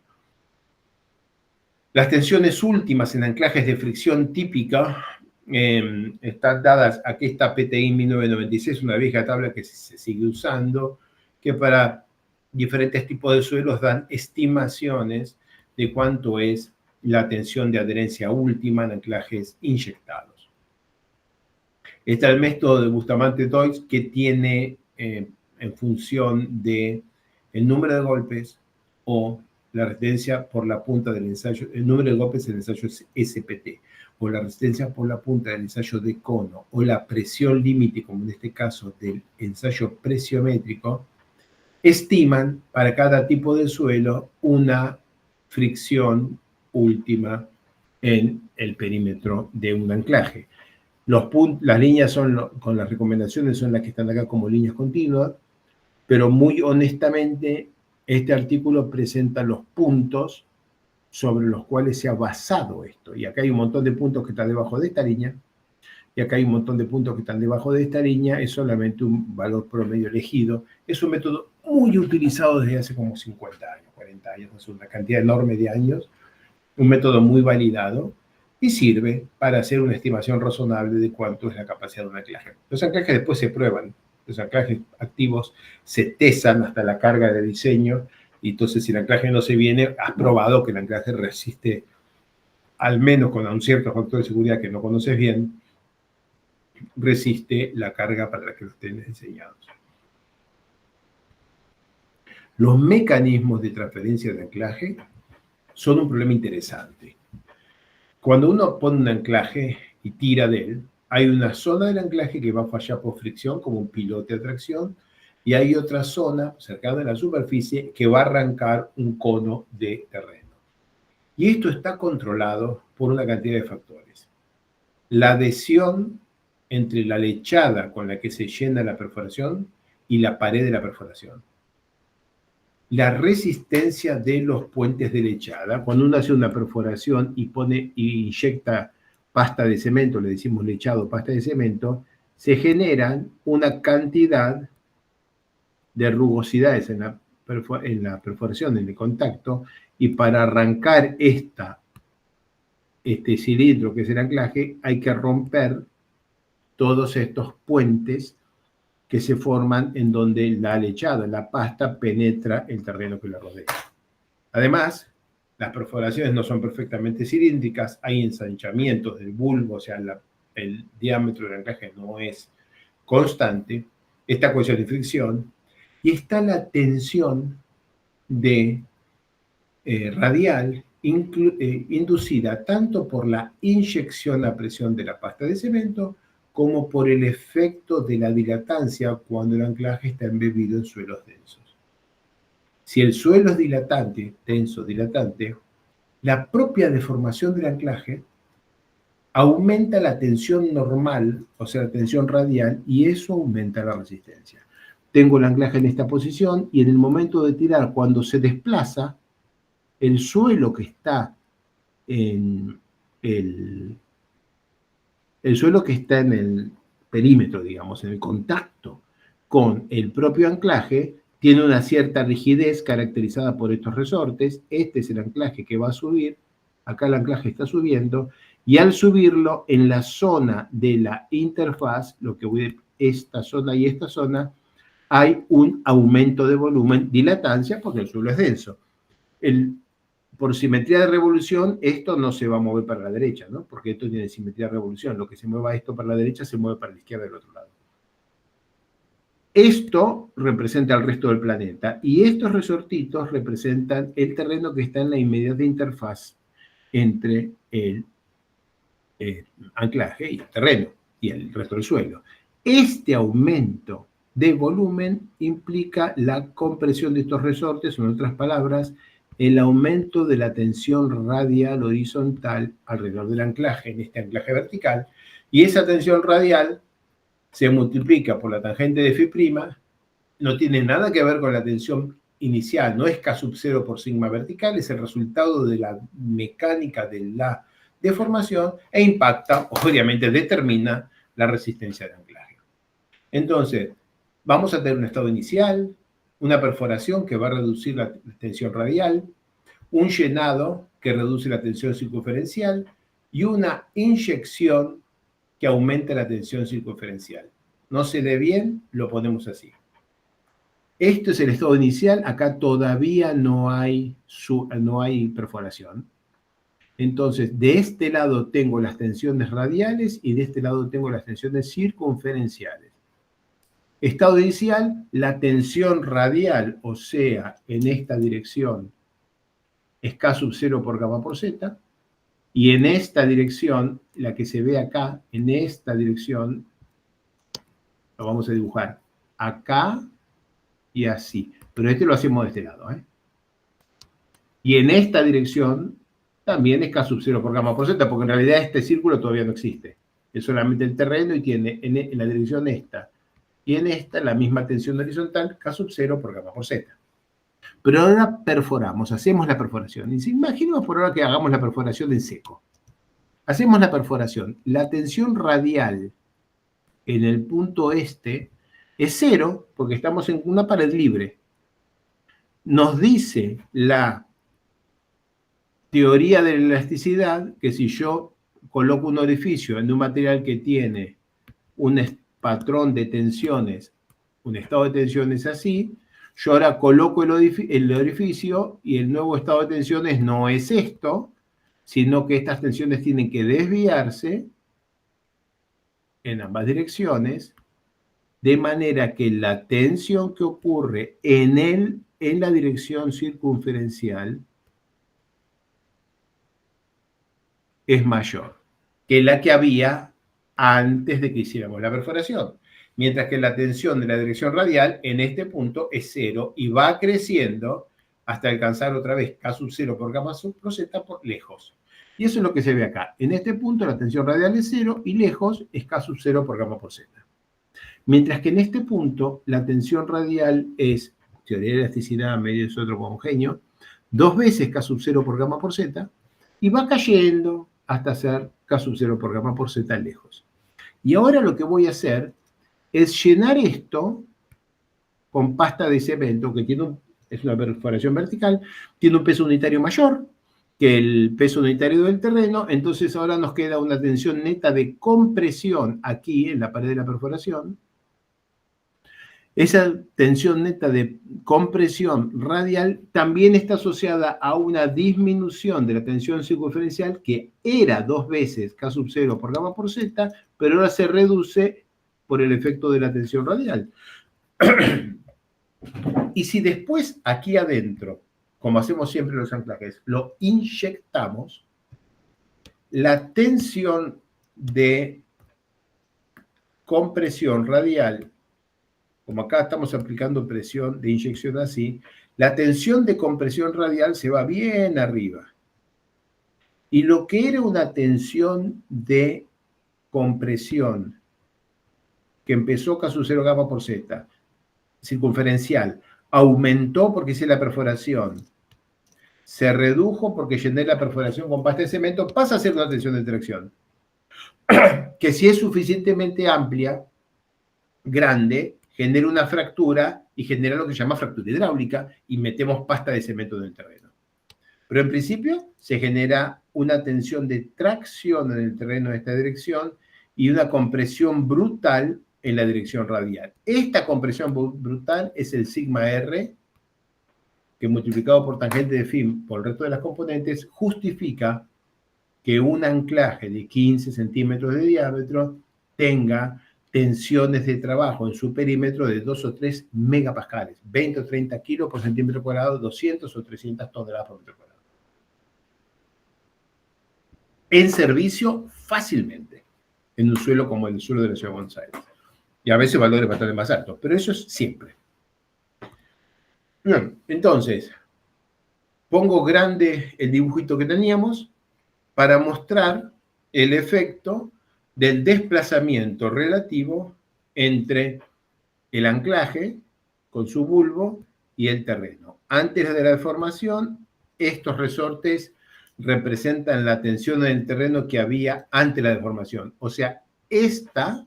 Las tensiones últimas en anclajes de fricción típica están dadas, aquí está PTI 1996, una vieja tabla que se sigue usando, que para diferentes tipos de suelos dan estimaciones de cuánto es la tensión de adherencia última en anclajes inyectados. Está el método de Bustamante-Deutsch que tiene en función de el número de golpes o la resistencia por la punta del ensayo, el número de golpes en el ensayo SPT, o la resistencia por la punta del ensayo de cono, o la presión límite, como en este caso del ensayo presiométrico, estiman para cada tipo de suelo una fricción última en el perímetro de un anclaje. Las líneas con las recomendaciones son las que están acá como líneas continuas, pero muy honestamente, este artículo presenta los puntos sobre los cuales se ha basado esto. Y acá hay un montón de puntos que están debajo de esta línea, y acá hay un montón de puntos que están debajo de esta línea, es solamente un valor promedio elegido. Es un método muy utilizado desde hace como 50 años, 40 años, es una cantidad enorme de años, un método muy validado, y sirve para hacer una estimación razonable de cuánto es la capacidad de un anclaje. Los anclajes después se prueban, los anclajes activos se tesan hasta la carga de diseño, y entonces si el anclaje no se viene, has probado que el anclaje resiste, al menos con un cierto factor de seguridad que no conoces bien, resiste la carga para la que estén diseñados. Los mecanismos de transferencia de anclaje son un problema interesante. Cuando uno pone un anclaje y tira de él, hay una zona del anclaje que va a fallar por fricción, como un pilote de tracción, y hay otra zona cercana a la superficie que va a arrancar un cono de terreno. Y esto está controlado por una cantidad de factores. La adhesión entre la lechada con la que se llena la perforación y la pared de la perforación. La resistencia de los puentes de lechada. Cuando uno hace una perforación y inyecta pasta de cemento, le decimos lechado, pasta de cemento, se generan una cantidad de rugosidades en la perforación, en el contacto, y para arrancar este cilindro que es el anclaje, hay que romper todos estos puentes que se forman en donde la lechada, la pasta, penetra el terreno que la rodea. Además, las perforaciones no son perfectamente cilíndricas, hay ensanchamientos del bulbo, o sea, el diámetro del anclaje no es constante, está cohesión de fricción, y está la tensión radial inducida tanto por la inyección a presión de la pasta de cemento como por el efecto de la dilatancia cuando el anclaje está embebido en suelos densos. Si el suelo es dilatante, denso, dilatante, la propia deformación del anclaje aumenta la tensión normal, o sea, la tensión radial, y eso aumenta la resistencia. Tengo el anclaje en esta posición y en el momento de tirar, cuando se desplaza, el suelo que está en el suelo que está en el perímetro, digamos, en el contacto con el propio anclaje, tiene una cierta rigidez caracterizada por estos resortes. Este es el anclaje que va a subir. Acá el anclaje está subiendo. Y al subirlo, en la zona de la interfaz, lo que voy de esta zona y esta zona, hay un aumento de volumen, dilatancia, porque el suelo es denso. Por simetría de revolución, esto no se va a mover para la derecha, ¿no? Porque esto tiene simetría de revolución. Lo que se mueva esto para la derecha se mueve para la izquierda del otro lado. Esto representa el resto del planeta y estos resortitos representan el terreno que está en la inmediata interfaz entre el anclaje y el terreno y el resto del suelo. Este aumento de volumen implica la compresión de estos resortes, en otras palabras, el aumento de la tensión radial horizontal alrededor del anclaje, en este anclaje vertical, y esa tensión radial se multiplica por la tangente de φ', no tiene nada que ver con la tensión inicial, no es K sub 0 por sigma vertical, es el resultado de la mecánica de la deformación e impacta, obviamente determina la resistencia de anclaje. Entonces, vamos a tener un estado inicial, una perforación que va a reducir la tensión radial, un llenado que reduce la tensión circunferencial y una inyección que aumenta la tensión circunferencial. No se lee bien, lo ponemos así. Esto es el estado inicial, acá todavía no hay perforación. Entonces, de este lado tengo las tensiones radiales y de este lado tengo las tensiones circunferenciales. Estado inicial, la tensión radial, o sea, en esta dirección, es K sub 0 por gamma por Z, y en esta dirección, la que se ve acá, en esta dirección, lo vamos a dibujar acá y así. Pero este lo hacemos de este lado, ¿eh? Y en esta dirección también es K sub 0 por gamma por Z, porque en realidad este círculo todavía no existe. Es solamente el terreno y tiene en la dirección esta y en esta la misma tensión horizontal, K sub 0 por gamma por Z. Pero ahora perforamos, hacemos la perforación. Y imaginemos por ahora que hagamos la perforación en seco. Hacemos la perforación. La tensión radial en el punto este es 0 porque estamos en una pared libre. Nos dice la teoría de la elasticidad que si yo coloco un orificio en un material que tiene un patrón de tensiones, un estado de tensiones así, yo ahora coloco el orificio y el nuevo estado de tensiones no es esto, sino que estas tensiones tienen que desviarse en ambas direcciones, de manera que la tensión que ocurre en la dirección circunferencial es mayor que la que había antes de que hiciéramos la perforación. Mientras que la tensión de la dirección radial en este punto es 0 y va creciendo hasta alcanzar otra vez K sub 0 por gamma sub por Z por lejos. Y eso es lo que se ve acá. En este punto la tensión radial es 0 y lejos es K sub 0 por gamma por Z. Mientras que en este punto la tensión radial es, teoría de elasticidad, medio es otro congenio, 2 veces K sub 0 por gamma por Z y va cayendo hasta ser K sub 0 por gamma por Z lejos. Y ahora lo que voy a hacer es llenar esto con pasta de cemento, que es una perforación vertical, tiene un peso unitario mayor que el peso unitario del terreno, entonces ahora nos queda una tensión neta de compresión aquí en la pared de la perforación. Esa tensión neta de compresión radial también está asociada a una disminución de la tensión circunferencial que era 2 veces K sub 0 por gamma por Z, pero ahora se reduce por el efecto de la tensión radial. Y si después aquí adentro, como hacemos siempre en los anclajes, lo inyectamos, la tensión de compresión radial, como acá estamos aplicando presión de inyección así, la tensión de compresión radial se va bien arriba. Y lo que era una tensión de compresión que empezó K sub 0 gamma por Z, circunferencial, aumentó porque hice la perforación, se redujo porque llené la perforación con pasta de cemento, pasa a ser una tensión de tracción. Que si es suficientemente amplia, grande, genera una fractura y genera lo que se llama fractura hidráulica y metemos pasta de cemento en el terreno. Pero en principio se genera una tensión de tracción en el terreno de esta dirección y una compresión brutal en la dirección radial. Esta compresión brutal es el sigma R, que multiplicado por tangente de phi por el resto de las componentes justifica que un anclaje de 15 centímetros de diámetro tenga tensiones de trabajo en su perímetro de 2 o 3 megapascales, 20 o 30 kilos por centímetro cuadrado, 200 o 300 toneladas por metro cuadrado. En servicio fácilmente, en un suelo como el suelo de la ciudad de Buenos Aires. Y a veces valores bastante más altos, pero eso es siempre. Bien, entonces, pongo grande el dibujito que teníamos para mostrar el efecto del desplazamiento relativo entre el anclaje con su bulbo y el terreno. Antes de la deformación, estos resortes representan la tensión en el terreno que había antes de la deformación. O sea, esta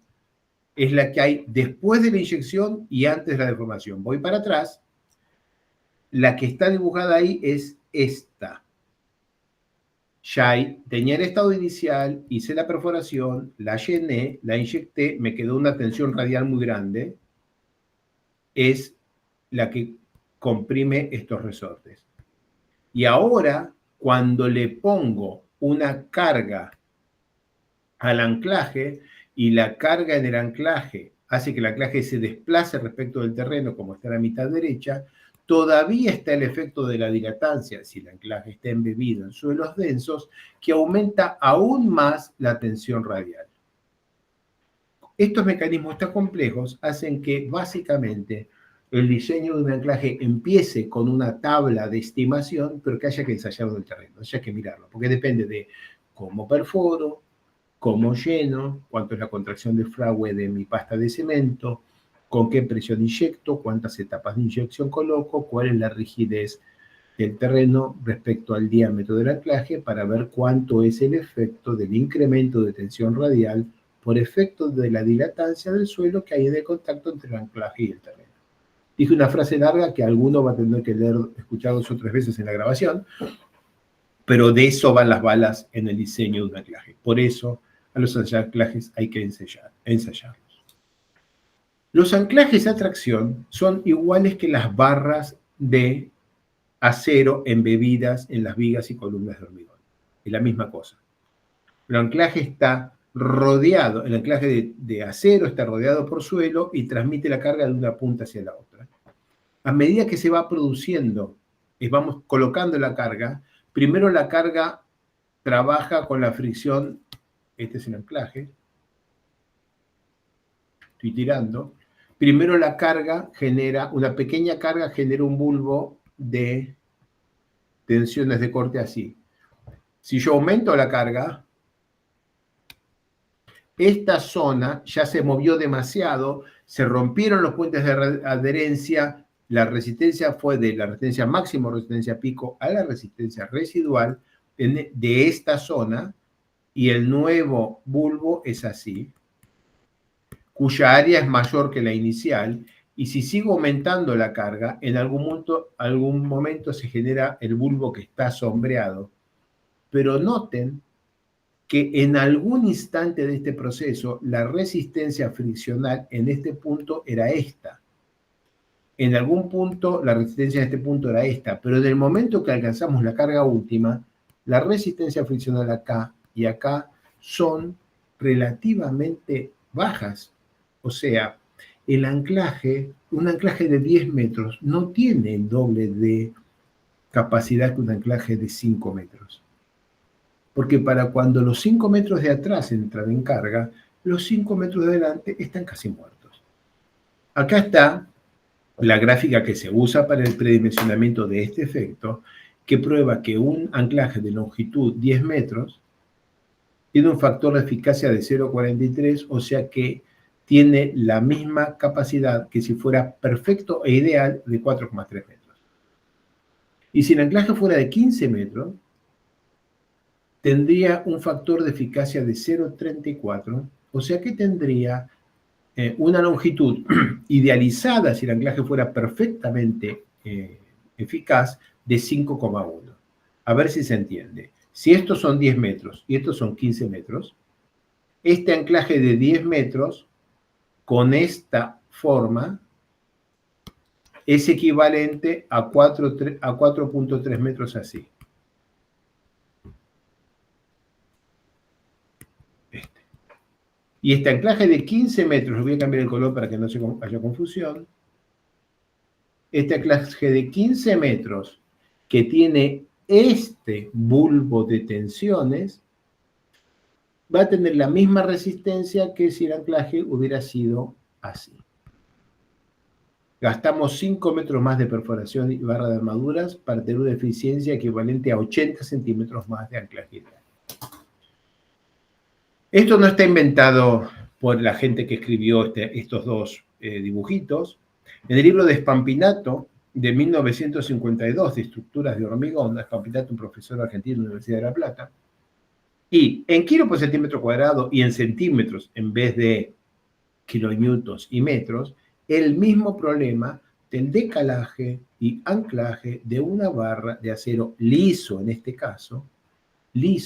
es la que hay después de la inyección y antes de la deformación. Voy para atrás. La que está dibujada ahí es esta. Ya tenía el estado inicial, hice la perforación, la llené, la inyecté, me quedó una tensión radial muy grande. Es la que comprime estos resortes. Y ahora, cuando le pongo una carga al anclaje y la carga en el anclaje hace que el anclaje se desplace respecto del terreno, como está a la mitad derecha, todavía está el efecto de la dilatancia, si el anclaje está embebido en suelos densos, que aumenta aún más la tensión radial. Estos mecanismos tan complejos hacen que básicamente el diseño de un anclaje empiece con una tabla de estimación, pero que haya que ensayarlo en el terreno, haya que mirarlo, porque depende de cómo perforo, cómo lleno, cuánto es la contracción de fragüe de mi pasta de cemento, con qué presión inyecto, cuántas etapas de inyección coloco, cuál es la rigidez del terreno respecto al diámetro del anclaje para ver cuánto es el efecto del incremento de tensión radial por efecto de la dilatancia del suelo que hay en el contacto entre el anclaje y el terreno. Dije una frase larga que alguno va a tener que leer, escuchar 2 o 3 veces en la grabación, pero de eso van las balas en el diseño de un anclaje. Por eso a los anclajes hay que ensayarlos. Los anclajes a tracción son iguales que las barras de acero embebidas en las vigas y columnas de hormigón. Es la misma cosa. El anclaje está rodeado, el anclaje de acero está rodeado por suelo y transmite la carga de una punta hacia la otra. A medida que se va produciendo, vamos colocando la carga, primero la carga trabaja con la fricción, este es el anclaje, estoy tirando, primero la carga genera, una pequeña carga genera un bulbo de tensiones de corte así. Si yo aumento la carga, esta zona ya se movió demasiado, se rompieron los puentes de adherencia, la resistencia fue de la resistencia máxima o resistencia pico a la resistencia residual de esta zona, y el nuevo bulbo es así, cuya área es mayor que la inicial, y si sigo aumentando la carga, en algún momento se genera el bulbo que está sombreado. Pero noten que en algún instante de este proceso, la resistencia friccional en este punto era esta. En algún punto, la resistencia en este punto era esta, pero en el momento que alcanzamos la carga última, la resistencia friccional acá y acá son relativamente bajas. O sea, el anclaje, un anclaje de 10 metros, no tiene el doble de capacidad que un anclaje de 5 metros. Porque para cuando los 5 metros de atrás entran en carga, los 5 metros de adelante están casi muertos. Acá está la gráfica que se usa para el predimensionamiento de este efecto, que prueba que un anclaje de longitud 10 metros tiene un factor de eficacia de 0,43, o sea que tiene la misma capacidad que si fuera perfecto e ideal de 4,3 metros. Y si el anclaje fuera de 15 metros, tendría un factor de eficacia de 0,34, o sea que tendría una longitud idealizada, si el anclaje fuera perfectamente eficaz, de 5,1. A ver si se entiende. Si estos son 10 metros y estos son 15 metros, este anclaje de 10 metros, con esta forma, es equivalente a 4,3 metros así. Y este anclaje de 15 metros, voy a cambiar el color para que no haya confusión. Este anclaje de 15 metros que tiene este bulbo de tensiones va a tener la misma resistencia que si el anclaje hubiera sido así. Gastamos 5 metros más de perforación y barra de armaduras para tener una eficiencia equivalente a 80 centímetros más de anclaje. Esto no está inventado por la gente que escribió estos dos dibujitos. En el libro de Spampinato, de 1952, de estructuras de hormigón, Spampinato, un profesor argentino de la Universidad de La Plata, y en kilo por centímetro cuadrado y en centímetros en vez de kilonewtons y metros, el mismo problema del decalaje y anclaje de una barra de acero liso en este caso, en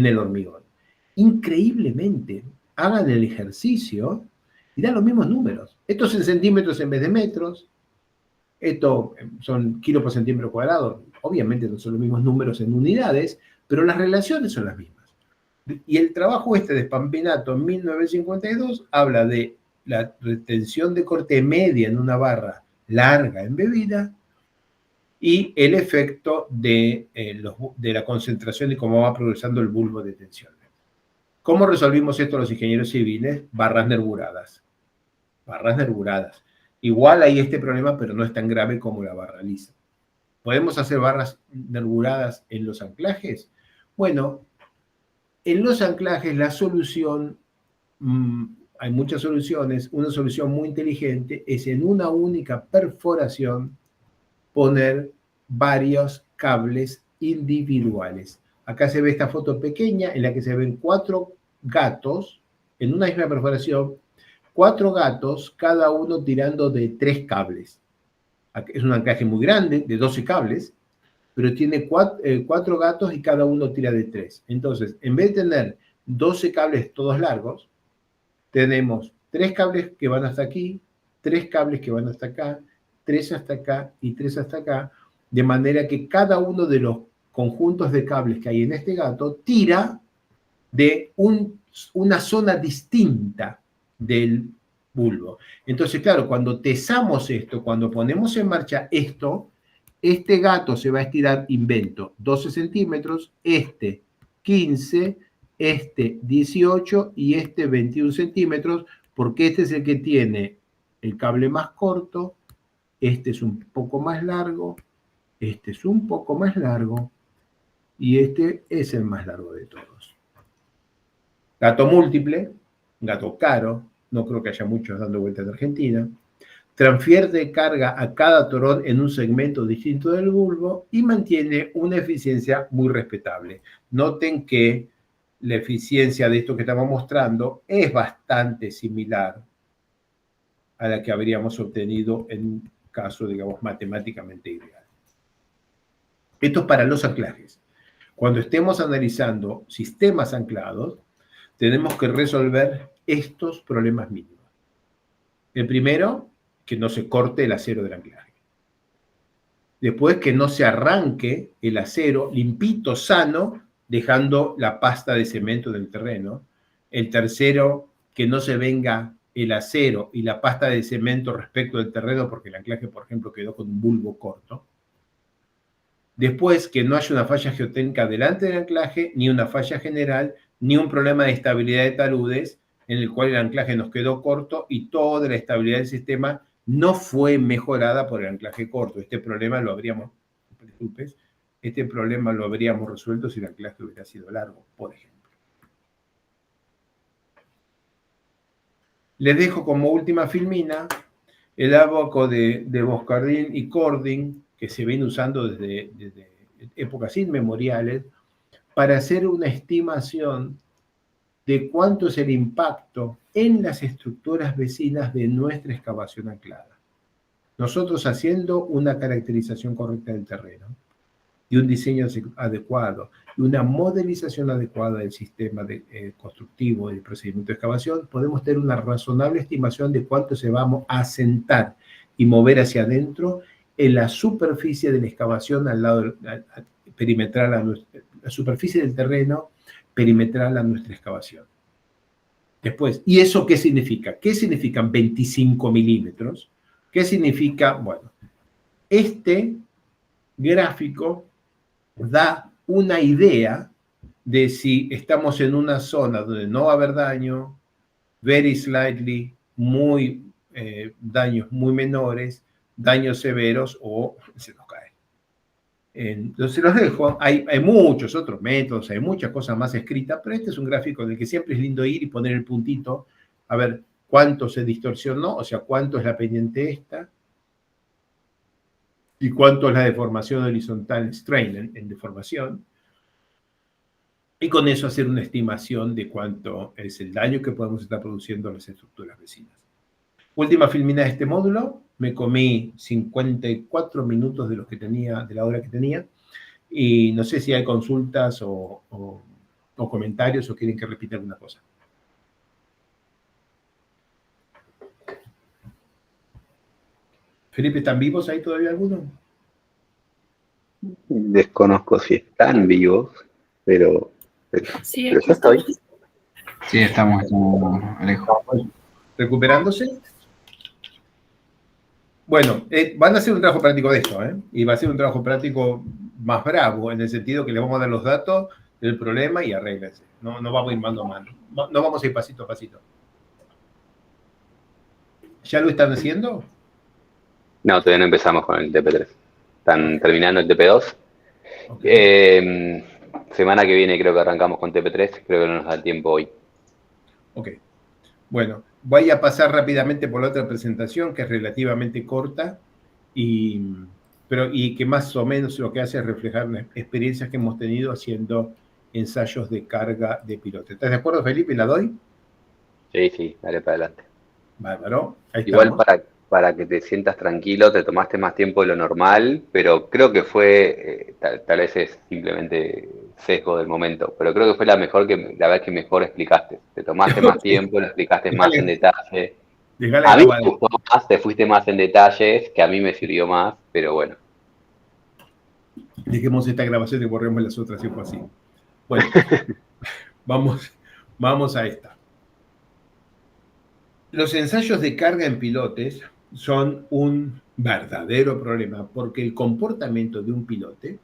el hormigón. Increíblemente, hagan el ejercicio y dan los mismos números. Esto es en centímetros en vez de metros, esto son kilos por centímetro cuadrado, obviamente no son los mismos números en unidades, pero las relaciones son las mismas. Y el trabajo de Spampinato en 1952 habla de la retención de corte media en una barra larga embebida y el efecto de la concentración y cómo va progresando el bulbo de tensión. ¿Cómo resolvimos esto los ingenieros civiles? Barras nervuradas. Barras nervuradas. Igual hay este problema, pero no es tan grave como la barra lisa. ¿Podemos hacer barras nervuradas en los anclajes? Bueno, en los anclajes la solución, hay muchas soluciones, una solución muy inteligente es en una única perforación poner varios cables individuales. Acá se ve esta foto pequeña en la que se ven 4 gatos en una misma perforación, 4 gatos, cada uno tirando de 3 cables. Es un anclaje muy grande, de 12 cables, pero tiene 4 gatos y cada uno tira de 3. Entonces, en vez de tener 12 cables todos largos, tenemos 3 cables que van hasta aquí, 3 cables que van hasta acá, 3 hasta acá y 3 hasta acá, de manera que cada uno de los conjuntos de cables que hay en este gato tira de una zona distinta del bulbo. Entonces, claro, cuando tesamos esto, cuando ponemos en marcha esto, este gato se va a estirar, invento, 12 centímetros, este 15, este 18 y este 21 centímetros, porque este es el que tiene el cable más corto, este es un poco más largo, este es un poco más largo y este es el más largo de todos. Gato múltiple, gato caro, no creo que haya muchos dando vueltas en Argentina, transfiere carga a cada torón en un segmento distinto del bulbo y mantiene una eficiencia muy respetable. Noten que la eficiencia de esto que estamos mostrando es bastante similar a la que habríamos obtenido en un caso, digamos, matemáticamente ideal. Esto es para los anclajes. Cuando estemos analizando sistemas anclados, tenemos que resolver estos problemas mínimos. El primero, que no se corte el acero del anclaje. Después, que no se arranque el acero limpito, sano, dejando la pasta de cemento del terreno. El tercero, que no se venga el acero y la pasta de cemento respecto del terreno, porque el anclaje, por ejemplo, quedó con un bulbo corto. Después, que no haya una falla geotécnica delante del anclaje, ni una falla general, ni un problema de estabilidad de taludes, en el cual el anclaje nos quedó corto y toda la estabilidad del sistema no fue mejorada por el anclaje corto. Este problema lo habríamos resuelto si el anclaje hubiera sido largo, por ejemplo. Les dejo como última filmina el ábaco de Boscardin y Cording, que se viene usando desde épocas inmemoriales, para hacer una estimación de cuánto es el impacto en las estructuras vecinas de nuestra excavación anclada. Nosotros haciendo una caracterización correcta del terreno, y un diseño adecuado, y una modelización adecuada del sistema constructivo del procedimiento de excavación, podemos tener una razonable estimación de cuánto se va a asentar y mover hacia adentro en la superficie de la excavación al lado perimetral, la superficie del terreno perimetral a nuestra excavación. Después, ¿y eso qué significa? ¿Qué significan 25 milímetros? ¿Qué significa? Bueno, este gráfico da una idea de si estamos en una zona donde no va a haber daño, very slightly, daños muy menores, daños severos o se nos cae. Entonces los dejo, hay muchos otros métodos, hay muchas cosas más escritas, pero este es un gráfico en el que siempre es lindo ir y poner el puntito, a ver cuánto se distorsionó, o sea, cuánto es la pendiente esta, y cuánto es la deformación horizontal strain en deformación, y con eso hacer una estimación de cuánto es el daño que podemos estar produciendo en las estructuras vecinas. Última filmina de este módulo, me comí 54 minutos de la hora que tenía, y no sé si hay consultas o comentarios o quieren que repita alguna cosa. Felipe, ¿están vivos ahí todavía algunos? Desconozco si están vivos, pero Sí, yo aquí estoy. estamos. Sí, estamos Alejo. ¿Recuperándose? Bueno, van a hacer un trabajo práctico de esto, y va a ser un trabajo práctico más bravo, en el sentido que le vamos a dar los datos del problema y arréglense. No vamos a ir mano a mano. No vamos a ir pasito a pasito. ¿Ya lo están haciendo? No, todavía no empezamos con el TP3. Están terminando el TP2. Okay. Semana que viene creo que arrancamos con TP3. Creo que no nos da tiempo hoy. Ok. Bueno, voy a pasar rápidamente por la otra presentación, que es relativamente corta, y que más o menos lo que hace es reflejar las experiencias que hemos tenido haciendo ensayos de carga de pilote. ¿Estás de acuerdo, Felipe? ¿La doy? Sí, dale para adelante. Bárbaro. Ahí Igual estamos. para que te sientas tranquilo, te tomaste más tiempo de lo normal, pero creo que fue, tal vez es simplemente sesgo del momento, pero creo que fue la vez que mejor explicaste. Te tomaste más tiempo, lo explicaste más en detalle. A mí me gustó más, te fuiste más en detalles, que a mí me sirvió más, pero bueno. Dejemos esta grabación y borremos las otras si fue así. Bueno, vamos a esta. Los ensayos de carga en pilotes son un verdadero problema porque el comportamiento de un pilote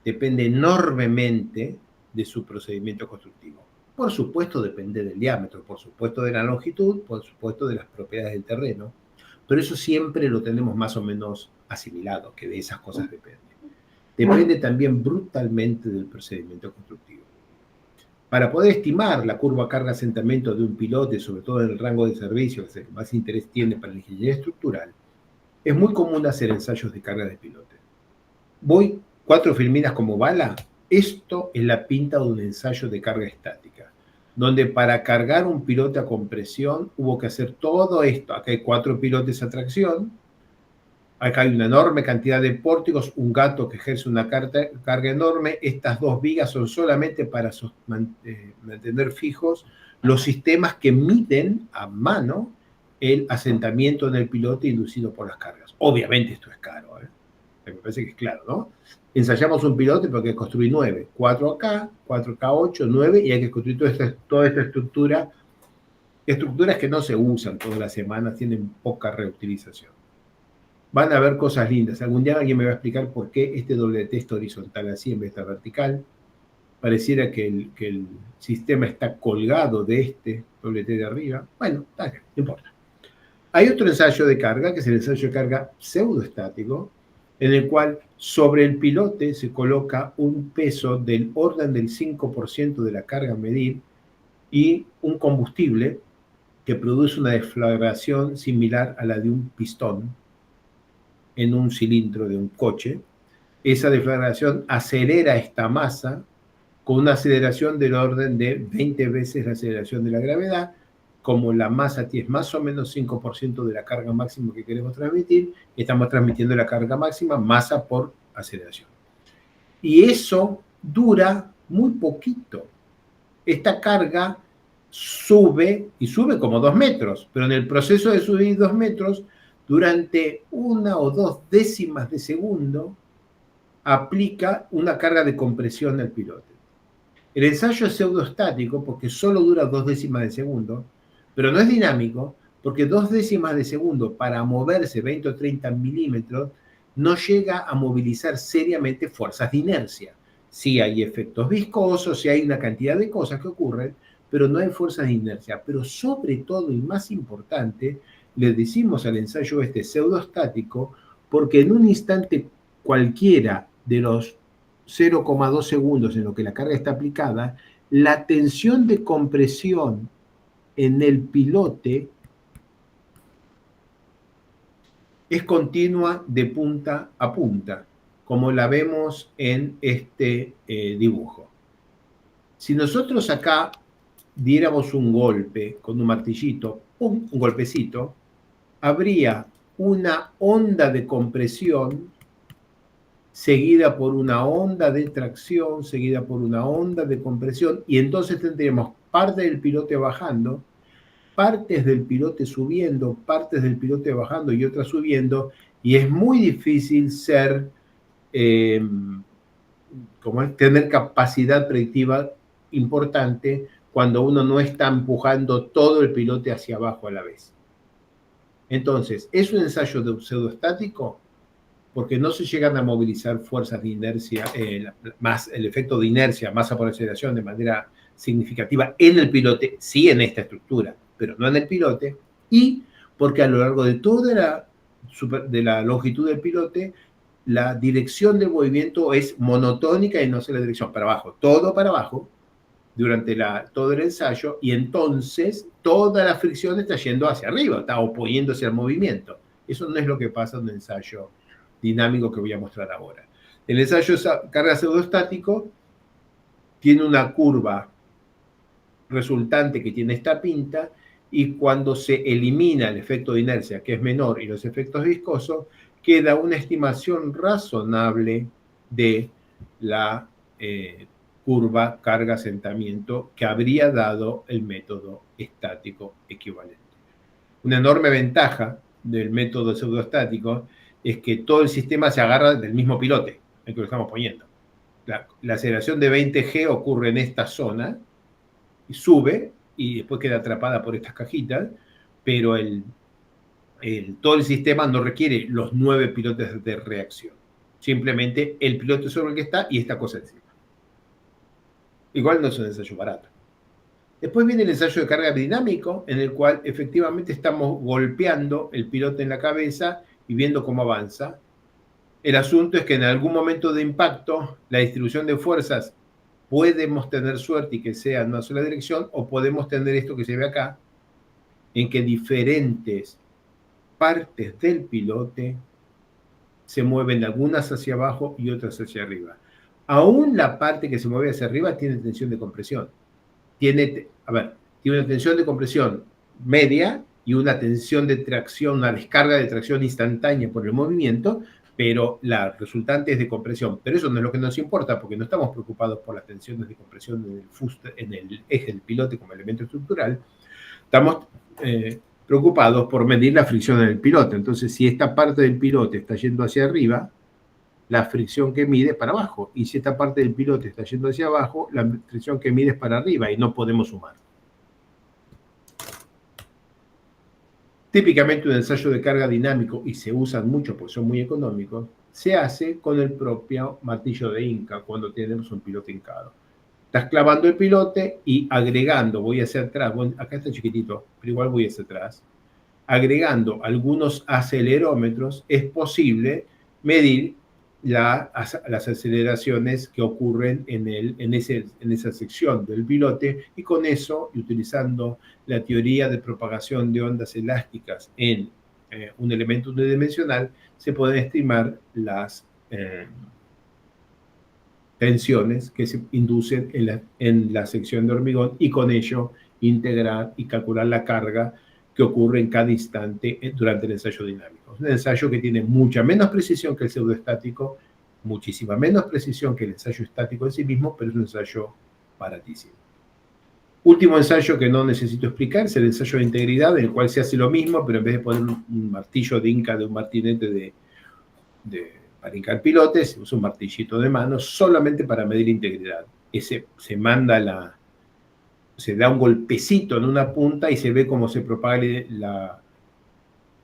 depende enormemente de su procedimiento constructivo. Por supuesto depende del diámetro, por supuesto de la longitud, por supuesto de las propiedades del terreno, pero eso siempre lo tenemos más o menos asimilado, que de esas cosas depende. Depende también brutalmente del procedimiento constructivo. Para poder estimar la curva carga-asentamiento de un pilote, sobre todo en el rango de servicio, que es el que más interés tiene para la ingeniería estructural, es muy común hacer ensayos de carga de pilote. Voy 4 filminas como bala. Esto es la pinta de un ensayo de carga estática, donde para cargar un pilote a compresión hubo que hacer todo esto. Acá hay 4 pilotes a tracción, acá hay una enorme cantidad de pórticos, un gato que ejerce una carga enorme. Estas 2 vigas son solamente para mantener fijos los sistemas que miden a mano el asentamiento en el pilote inducido por las cargas. Obviamente esto es caro, me parece que es claro, ¿no? Ensayamos un pilote porque hay que construir 9, 4 acá, 4 acá, 8, 9, y hay que construir toda esta estructura. Estructuras que no se usan todas las semanas, tienen poca reutilización. Van a ver cosas lindas. Algún día alguien me va a explicar por qué este doblete está horizontal así en vez de vertical. Pareciera que el sistema está colgado de este doblete de arriba. Bueno, no importa. Hay otro ensayo de carga, que es el ensayo de carga pseudoestático, en el cual sobre el pilote se coloca un peso del orden del 5% de la carga a medir y un combustible que produce una deflagración similar a la de un pistón en un cilindro de un coche. Esa deflagración acelera esta masa con una aceleración del orden de 20 veces la aceleración de la gravedad. Como la masa es más o menos 5% de la carga máxima que queremos transmitir, estamos transmitiendo la carga máxima, masa por aceleración. Y eso dura muy poquito. Esta carga sube, y sube como 2 metros, pero en el proceso de subir 2 metros, durante 1 o 2 décimas de segundo, aplica una carga de compresión al pilote. El ensayo es pseudoestático porque solo dura 2 décimas de segundo, pero no es dinámico porque 2 décimas de segundo para moverse 20 o 30 milímetros no llega a movilizar seriamente fuerzas de inercia. Sí hay efectos viscosos, sí hay una cantidad de cosas que ocurren, pero no hay fuerzas de inercia. Pero sobre todo y más importante, le decimos al ensayo pseudoestático porque en un instante cualquiera de los 0,2 segundos en lo que la carga está aplicada, la tensión de compresión en el pilote es continua de punta a punta, como la vemos en este dibujo. Si nosotros acá diéramos un golpe con un martillito, un golpecito, habría una onda de compresión seguida por una onda de tracción, seguida por una onda de compresión, y entonces tendríamos parte del pilote bajando, partes del pilote subiendo, partes del pilote bajando y otras subiendo, y es muy difícil tener capacidad predictiva importante cuando uno no está empujando todo el pilote hacia abajo a la vez. Entonces, ¿es un ensayo de pseudoestático? Porque no se llegan a movilizar fuerzas de inercia, más el efecto de inercia, masa por aceleración de manera significativa en el pilote, sí en esta estructura, pero no en el pilote, y porque a lo largo de toda la longitud del pilote, la dirección de movimiento es monotónica y no sé la dirección para abajo, todo para abajo durante todo el ensayo, y entonces toda la fricción está yendo hacia arriba, está oponiéndose al movimiento. Eso no es lo que pasa en un ensayo dinámico que voy a mostrar ahora. El ensayo de carga pseudoestático tiene una curva resultante que tiene esta pinta, y cuando se elimina el efecto de inercia, que es menor, y los efectos viscosos, queda una estimación razonable de la curva carga-asentamiento que habría dado el método estático equivalente. Una enorme ventaja del método pseudoestático es que todo el sistema se agarra del mismo pilote, el que lo estamos poniendo. La aceleración de 20G ocurre en esta zona, y sube, y después queda atrapada por estas cajitas, pero todo el sistema no requiere los 9 pilotes de reacción. Simplemente el pilote sobre el que está y esta cosa encima. Igual no es un ensayo barato. Después viene el ensayo de carga dinámico, en el cual efectivamente estamos golpeando el pilote en la cabeza y viendo cómo avanza. El asunto es que en algún momento de impacto, la distribución de fuerzas podemos tener suerte y que sea en una sola dirección, o podemos tener esto que se ve acá, en que diferentes partes del pilote se mueven, algunas hacia abajo y otras hacia arriba. Aún la parte que se mueve hacia arriba tiene tensión de compresión. Tiene una tensión de compresión media y una tensión de tracción, una descarga de tracción instantánea por el movimiento, pero la resultante es de compresión. Pero eso no es lo que nos importa, porque no estamos preocupados por las tensiones de compresión en el eje del pilote como elemento estructural. Estamos preocupados por medir la fricción en el pilote. Entonces, si esta parte del pilote está yendo hacia arriba, la fricción que mide es para abajo. Y si esta parte del pilote está yendo hacia abajo, la fricción que mide es para arriba, y no podemos sumar. Típicamente un ensayo de carga dinámico, y se usan mucho porque son muy económicos, se hace con el propio martillo de Inca cuando tenemos un pilote hincado. Estás clavando el pilote y agregando, voy hacia atrás, bueno, acá está chiquitito, pero igual voy hacia atrás, agregando algunos acelerómetros, es posible medir las aceleraciones que ocurren en esa sección del pilote, y con eso, y utilizando la teoría de propagación de ondas elásticas en un elemento unidimensional, se pueden estimar las tensiones que se inducen en la sección de hormigón, y con ello integrar y calcular la carga que ocurre en cada instante durante el ensayo dinámico. Un ensayo que tiene mucha menos precisión que el pseudoestático, muchísima menos precisión que el ensayo estático en sí mismo, pero es un ensayo baratísimo. Último ensayo que no necesito explicar es el ensayo de integridad, en el cual se hace lo mismo, pero en vez de poner un martillo de Inca de un martinete para hincar pilotes, se usa un martillito de mano solamente para medir integridad. Se da un golpecito en una punta y se ve cómo se propaga la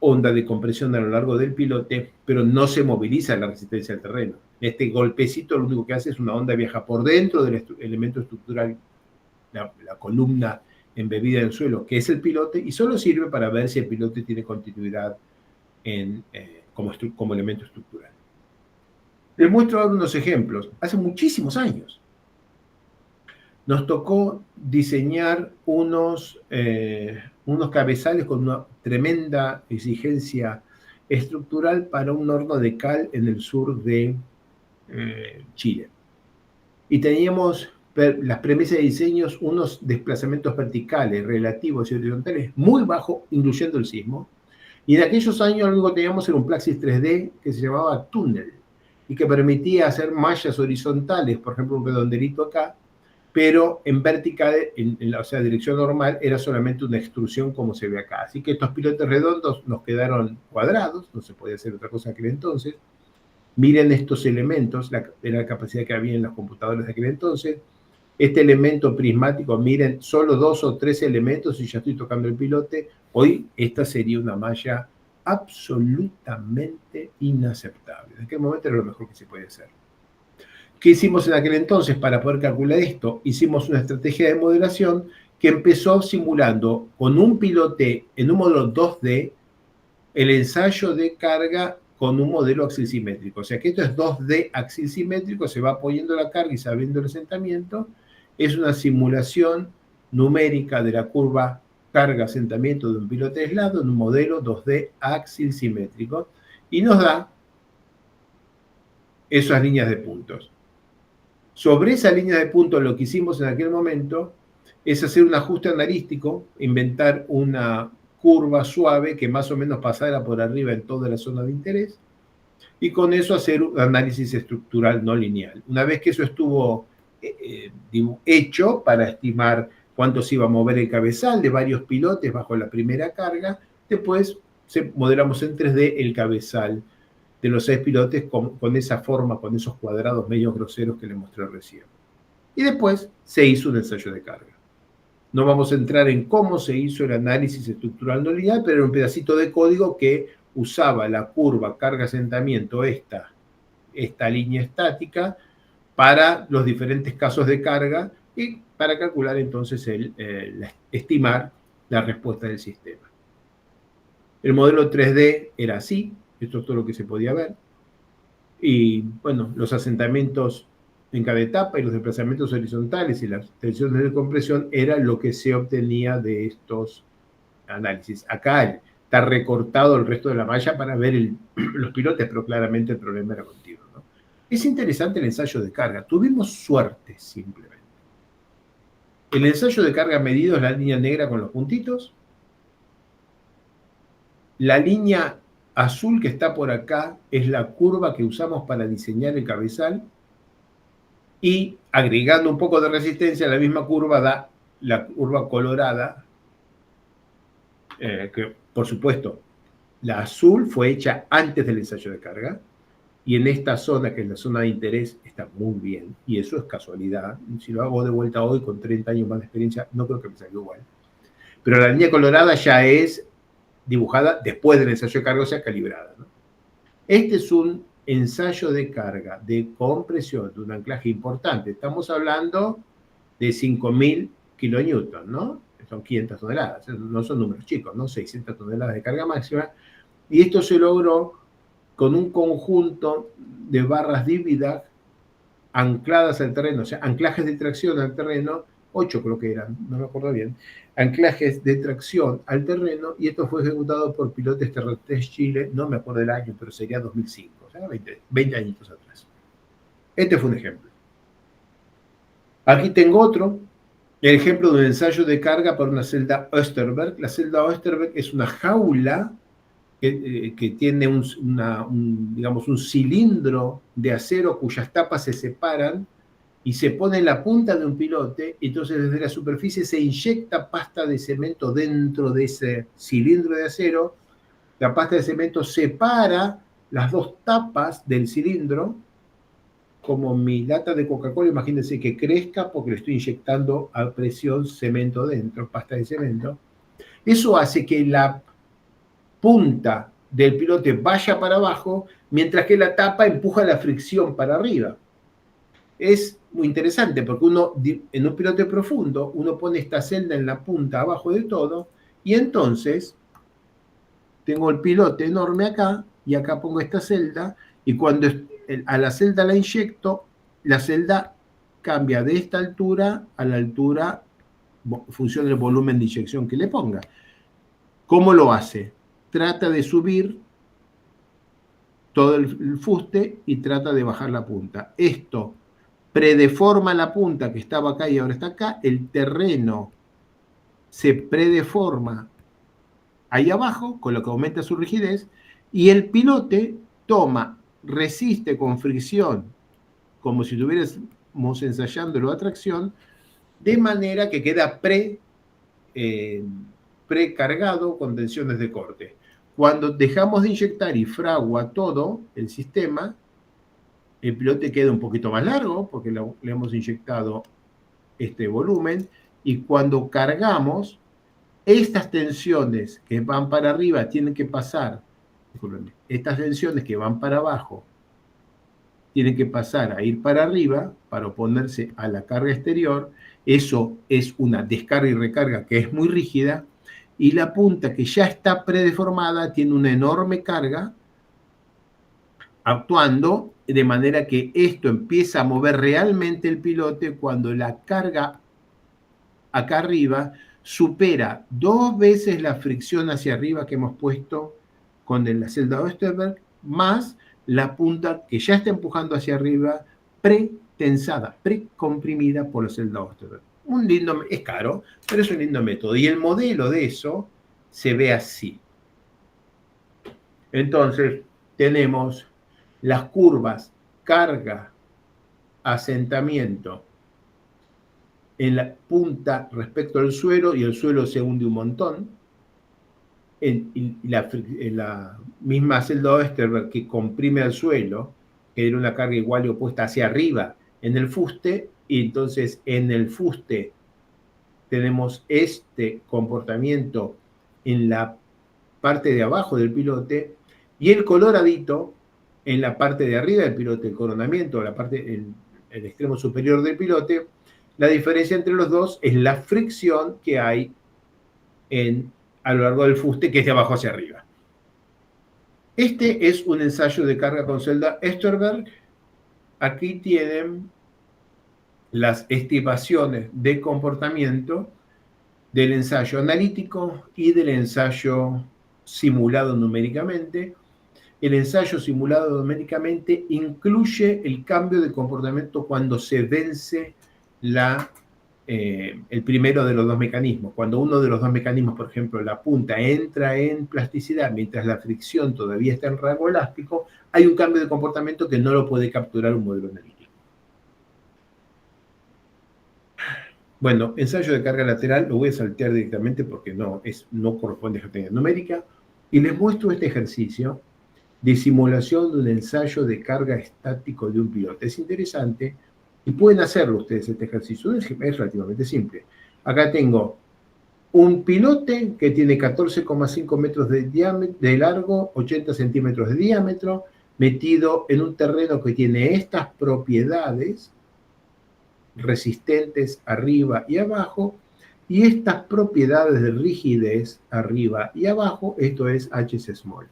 onda de compresión a lo largo del pilote, pero no se moviliza la resistencia al terreno. Este golpecito lo único que hace es una onda viaja por dentro del elemento estructural, la columna embebida en el suelo, que es el pilote, y solo sirve para ver si el pilote tiene continuidad como elemento estructural. Les muestro ahora unos ejemplos. Hace muchísimos años nos tocó diseñar unos cabezales con una tremenda exigencia estructural para un horno de cal en el sur de Chile. Y teníamos las premisas de diseños, unos desplazamientos verticales, relativos y horizontales muy bajos, incluyendo el sismo. Y en aquellos años lo único que teníamos era un Plaxis 3D que se llamaba túnel y que permitía hacer mallas horizontales, por ejemplo, un redondelito acá, pero en vertical, o sea, dirección normal, era solamente una extrusión como se ve acá. Así que estos pilotes redondos nos quedaron cuadrados, no se podía hacer otra cosa en aquel entonces. Miren estos elementos, era la capacidad que había en los computadores de aquel entonces. Este elemento prismático, miren, solo 2 o 3 elementos y ya estoy tocando el pilote. Hoy esta sería una malla absolutamente inaceptable. En aquel momento era lo mejor que se podía hacer. ¿Qué hicimos en aquel entonces para poder calcular esto? Hicimos una estrategia de modelación que empezó simulando con un pilote en un modelo 2D el ensayo de carga con un modelo axil simétrico. O sea que esto es 2D axil simétrico, se va apoyando la carga y sabiendo el asentamiento. Es una simulación numérica de la curva carga-asentamiento de un pilote aislado en un modelo 2D axil simétrico, y nos da esas líneas de puntos. Sobre esa línea de puntos, lo que hicimos en aquel momento es hacer un ajuste analítico, inventar una curva suave que más o menos pasara por arriba en toda la zona de interés, y con eso hacer un análisis estructural no lineal. Una vez que eso estuvo hecho para estimar cuánto se iba a mover el cabezal de varios pilotes bajo la primera carga, después modelamos en 3D el cabezal de los 6 pilotes con esa forma, con esos cuadrados medio groseros que les mostré recién. Y después se hizo un ensayo de carga. No vamos a entrar en cómo se hizo el análisis estructural no lineal, pero era un pedacito de código que usaba la curva carga-asentamiento, esta línea estática, para los diferentes casos de carga y para calcular entonces estimar la respuesta del sistema. El modelo 3D era así, esto es todo lo que se podía ver, y bueno, los asentamientos en cada etapa y los desplazamientos horizontales y las tensiones de compresión era lo que se obtenía de estos análisis. Acá está recortado el resto de la malla para ver los pilotes, pero claramente el problema era continuo, ¿no? Es interesante el ensayo de carga. Tuvimos suerte, simplemente. El ensayo de carga medido es la línea negra con los puntitos. La línea azul que está por acá es la curva que usamos para diseñar el cabezal. Y agregando un poco de resistencia, la misma curva da la curva colorada, que por supuesto, la azul fue hecha antes del ensayo de carga, y en esta zona, que es la zona de interés, está muy bien, y eso es casualidad. Si lo hago de vuelta hoy con 30 años más de experiencia, no creo que me salga igual. Pero la línea colorada ya es dibujada después del ensayo de carga, o sea, calibrada, ¿no? Este es un ensayo de carga, de compresión, de un anclaje importante. Estamos hablando de 5.000 kilonewton, ¿no? que son 500 toneladas, no son números chicos, ¿no? 600 toneladas de carga máxima, y esto se logró con un conjunto de barras Dividag ancladas al terreno, o sea, anclajes de tracción al terreno, 8 creo que eran, no me acuerdo bien, anclajes de tracción al terreno, y esto fue ejecutado por pilotes Terratres Chile, no me acuerdo el año, pero sería 2005, o sea, 20 añitos atrás. Este fue un ejemplo. Aquí tengo otro, el ejemplo de un ensayo de carga para una celda Osterberg. La celda Osterberg es una jaula que tiene digamos, un cilindro de acero cuyas tapas se separan y se pone en la punta de un pilote, y entonces desde la superficie se inyecta pasta de cemento dentro de ese cilindro de acero. La pasta de cemento separa las dos tapas del cilindro, como mi lata de Coca-Cola, imagínense que crezca porque le estoy inyectando a presión cemento dentro, pasta de cemento. Eso hace que la punta del pilote vaya para abajo, mientras que la tapa empuja la fricción para arriba. Es muy interesante porque uno, en un pilote profundo, uno pone esta celda en la punta abajo de todo, y entonces tengo el pilote enorme acá, y acá pongo esta celda, y cuando a la celda la inyecto, la celda cambia de esta altura a la altura, función del volumen de inyección que le ponga. ¿Cómo lo hace? Trata de subir todo el fuste y trata de bajar la punta. Esto predeforma la punta que estaba acá y ahora está acá, el terreno se predeforma ahí abajo, con lo que aumenta su rigidez, y el pilote resiste con fricción, como si estuviéramos ensayándolo a tracción, de manera que queda precargado con tensiones de corte. Cuando dejamos de inyectar y fragua todo el sistema, el pilote queda un poquito más largo, porque le hemos inyectado este volumen, y cuando cargamos, estas tensiones que van para arriba tienen que pasar, estas tensiones que van para abajo tienen que pasar a ir para arriba para oponerse a la carga exterior. Eso es una descarga y recarga que es muy rígida, y la punta que ya está predeformada tiene una enorme carga actuando de manera que esto empieza a mover realmente el pilote cuando la carga acá arriba supera 2 veces la fricción hacia arriba que hemos puesto con la celda Osterberg, más la punta que ya está empujando hacia arriba, pretensada, precomprimida por la celda Osterberg. Es caro, pero es un lindo método. Y el modelo de eso se ve así. Entonces, tenemos las curvas carga, asentamiento en la punta respecto al suelo, y el suelo se hunde un montón. En la misma celda Osterberg que comprime al suelo, que era una carga igual y opuesta hacia arriba en el fuste, y entonces en el fuste tenemos este comportamiento en la parte de abajo del pilote, y el coloradito en la parte de arriba del pilote, el coronamiento, el extremo superior del pilote. La diferencia entre los dos es la fricción que hay a lo largo del fuste, que es de abajo hacia arriba. Este es un ensayo de carga con celda Osterberg. Aquí tienen las estimaciones de comportamiento del ensayo analítico y del ensayo simulado numéricamente. El ensayo simulado numéricamente incluye el cambio de comportamiento cuando se vence el primero de los dos mecanismos. Cuando uno de los dos mecanismos, por ejemplo, la punta entra en plasticidad mientras la fricción todavía está en rango elástico, hay un cambio de comportamiento que no lo puede capturar un modelo analítico. Bueno, ensayo de carga lateral lo voy a saltear directamente porque no corresponde a geometría numérica, y les muestro este ejercicio de simulación de un ensayo de carga estático de un piloto. Es interesante y pueden hacerlo ustedes este ejercicio. Es relativamente simple. Acá tengo un pilote que tiene 14,5 metros de largo, 80 centímetros de diámetro, metido en un terreno que tiene estas propiedades resistentes arriba y abajo, Y estas propiedades de rigidez arriba y abajo, esto es HS small.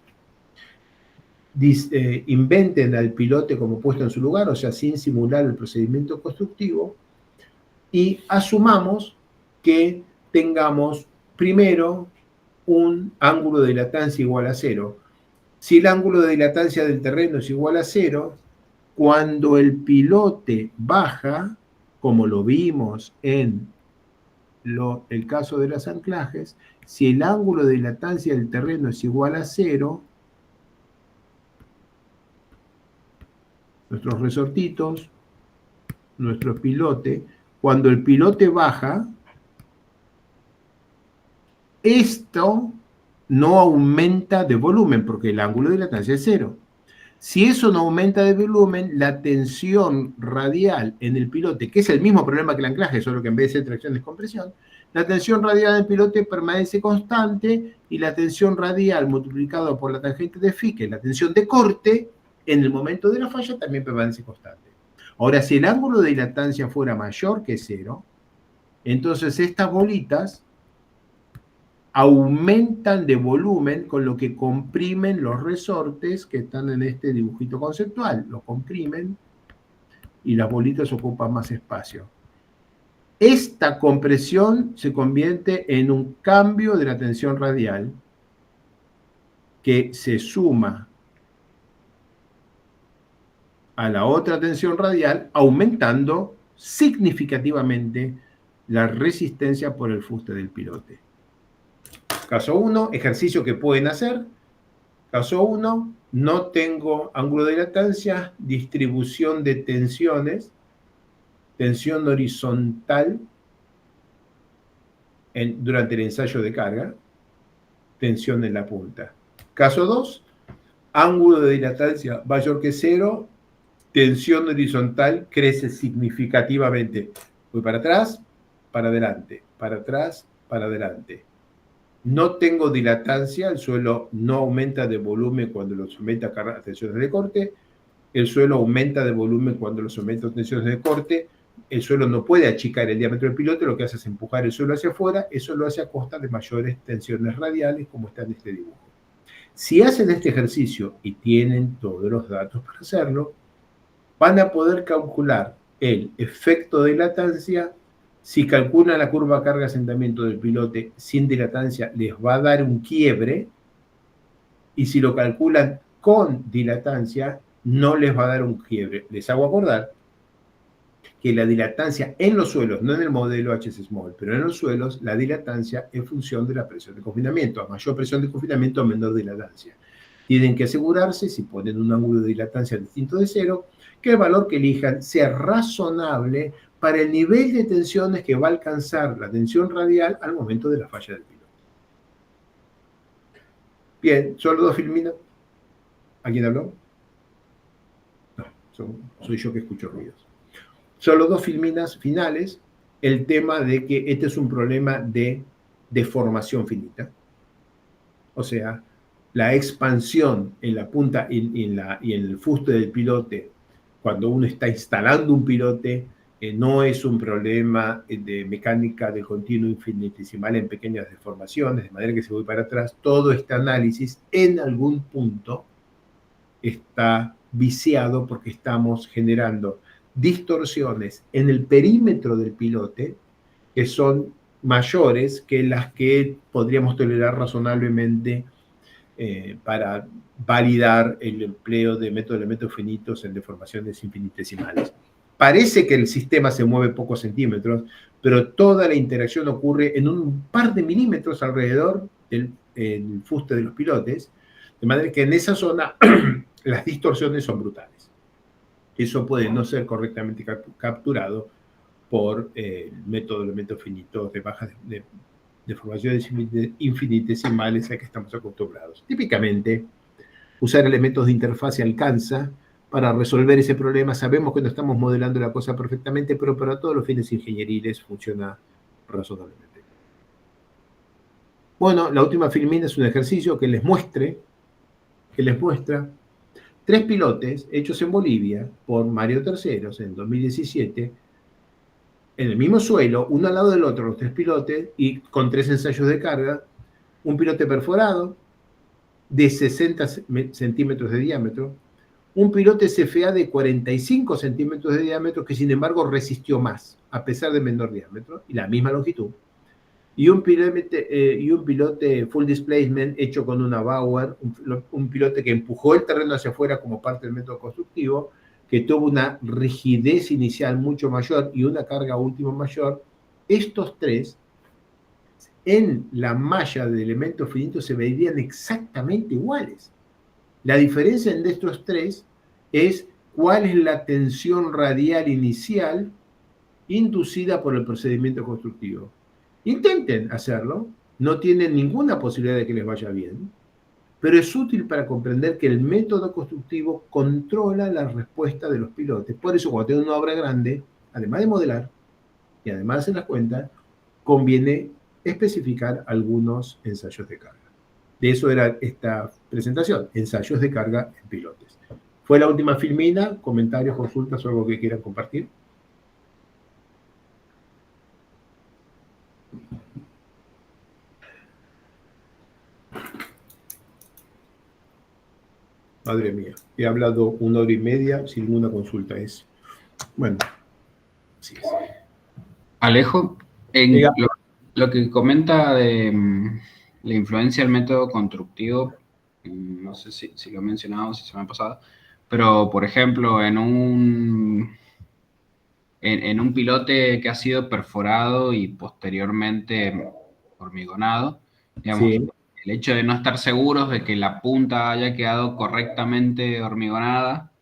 Inventen al pilote como puesto en su lugar, o sea, sin simular el procedimiento constructivo, y asumamos que tengamos primero un ángulo de dilatancia igual a 0. Si el ángulo de dilatancia del terreno es igual a 0, cuando el pilote baja, como lo vimos en el caso de los anclajes, si el ángulo de dilatancia del terreno es igual a 0, nuestros resortitos, nuestro pilote, cuando el pilote baja, esto no aumenta de volumen porque el ángulo de dilatancia es 0. Si eso no aumenta de volumen, la tensión radial en el pilote, que es el mismo problema que el anclaje, solo que en vez de ser tracción es compresión, la tensión radial del pilote permanece constante y la tensión radial multiplicada por la tangente de phi, que es la tensión de corte, en el momento de la falla también permanece constante. Ahora, si el ángulo de dilatancia fuera mayor que 0, entonces estas bolitas aumentan de volumen, con lo que comprimen los resortes que están en este dibujito conceptual. Los comprimen y las bolitas ocupan más espacio. Esta compresión se convierte en un cambio de la tensión radial que se suma a la otra tensión radial, aumentando significativamente la resistencia por el fuste del pilote. Caso 1, ejercicio que pueden hacer. Caso 1, no tengo ángulo de dilatancia, distribución de tensiones, tensión horizontal durante el ensayo de carga, tensión en la punta. Caso 2, ángulo de dilatancia mayor que 0, tensión horizontal crece significativamente. Voy para atrás, para adelante, para atrás, para adelante. No tengo dilatancia, el suelo no aumenta de volumen cuando lo someto a tensiones de corte, el suelo aumenta de volumen cuando lo someto a tensiones de corte, el suelo no puede achicar el diámetro del pilote, lo que hace es empujar el suelo hacia afuera, eso lo hace a costa de mayores tensiones radiales, como está en este dibujo. Si hacen este ejercicio y tienen todos los datos para hacerlo, van a poder calcular el efecto de dilatancia. Si calculan la curva carga-asentamiento del pilote sin dilatancia, les va a dar un quiebre, y si lo calculan con dilatancia, no les va a dar un quiebre. Les hago acordar que la dilatancia en los suelos, no en el modelo HS Small, pero en los suelos, la dilatancia es función de la presión de confinamiento. A mayor presión de confinamiento, a menor dilatancia. Tienen que asegurarse, si ponen un ángulo de dilatancia distinto de 0, que el valor que elijan sea razonable para el nivel de tensiones que va a alcanzar la tensión radial al momento de la falla del piloto. Bien, ¿solo 2 filminas? ¿Alguien habló? No, soy yo que escucho ruidos. Solo 2 filminas finales. El tema de que este es un problema de deformación finita. O sea, la expansión en la punta y en el fuste del pilote, cuando uno está instalando un pilote, no es un problema de mecánica de continuo infinitesimal en pequeñas deformaciones, de manera que si voy para atrás, todo este análisis en algún punto está viciado porque estamos generando distorsiones en el perímetro del pilote que son mayores que las que podríamos tolerar razonablemente para validar el empleo de métodos de elementos finitos en deformaciones infinitesimales. Parece que el sistema se mueve pocos centímetros, pero toda la interacción ocurre en un par de milímetros alrededor del fuste de los pilotes, de manera que en esa zona las distorsiones son brutales. Eso puede no ser correctamente capturado por el método de elementos finitos de bajas deformaciones infinitesimales a que estamos acostumbrados. Típicamente, usar elementos de interfase alcanza para resolver ese problema. Sabemos que no estamos modelando la cosa perfectamente, pero para todos los fines ingenieriles funciona razonablemente. Bueno, la última filmina es un ejercicio que les muestra 3 pilotes hechos en Bolivia por Mario Terceros en 2017, en el mismo suelo, uno al lado del otro, los 3 pilotes, y con 3 ensayos de carga, un pilote perforado de 60 centímetros de diámetro, un pilote CFA de 45 centímetros de diámetro que sin embargo resistió más, a pesar de menor diámetro y la misma longitud, y un pilote full displacement hecho con una Bauer, un pilote que empujó el terreno hacia afuera como parte del método constructivo, que tuvo una rigidez inicial mucho mayor y una carga última mayor. Estos 3 en la malla de elementos finitos se verían exactamente iguales. La diferencia entre estos 3 es cuál es la tensión radial inicial inducida por el procedimiento constructivo. Intenten hacerlo, no tienen ninguna posibilidad de que les vaya bien, pero es útil para comprender que el método constructivo controla la respuesta de los pilotes. Por eso, cuando tengo una obra grande, además de modelar y además de hacer las cuentas, conviene especificar algunos ensayos de carga. De eso era esta presentación, ensayos de carga en pilotes. Fue la última filmina, comentarios, consultas o algo que quieran compartir. Madre mía, he hablado 1 hora y media sin ninguna consulta. Bueno, así es. Alejo, lo que comenta de la influencia del método constructivo, no sé si lo he mencionado o si se me ha pasado, pero por ejemplo, en un pilote que ha sido perforado y posteriormente hormigonado, digamos, Sí. el hecho de no estar seguros de que la punta haya quedado correctamente hormigonada,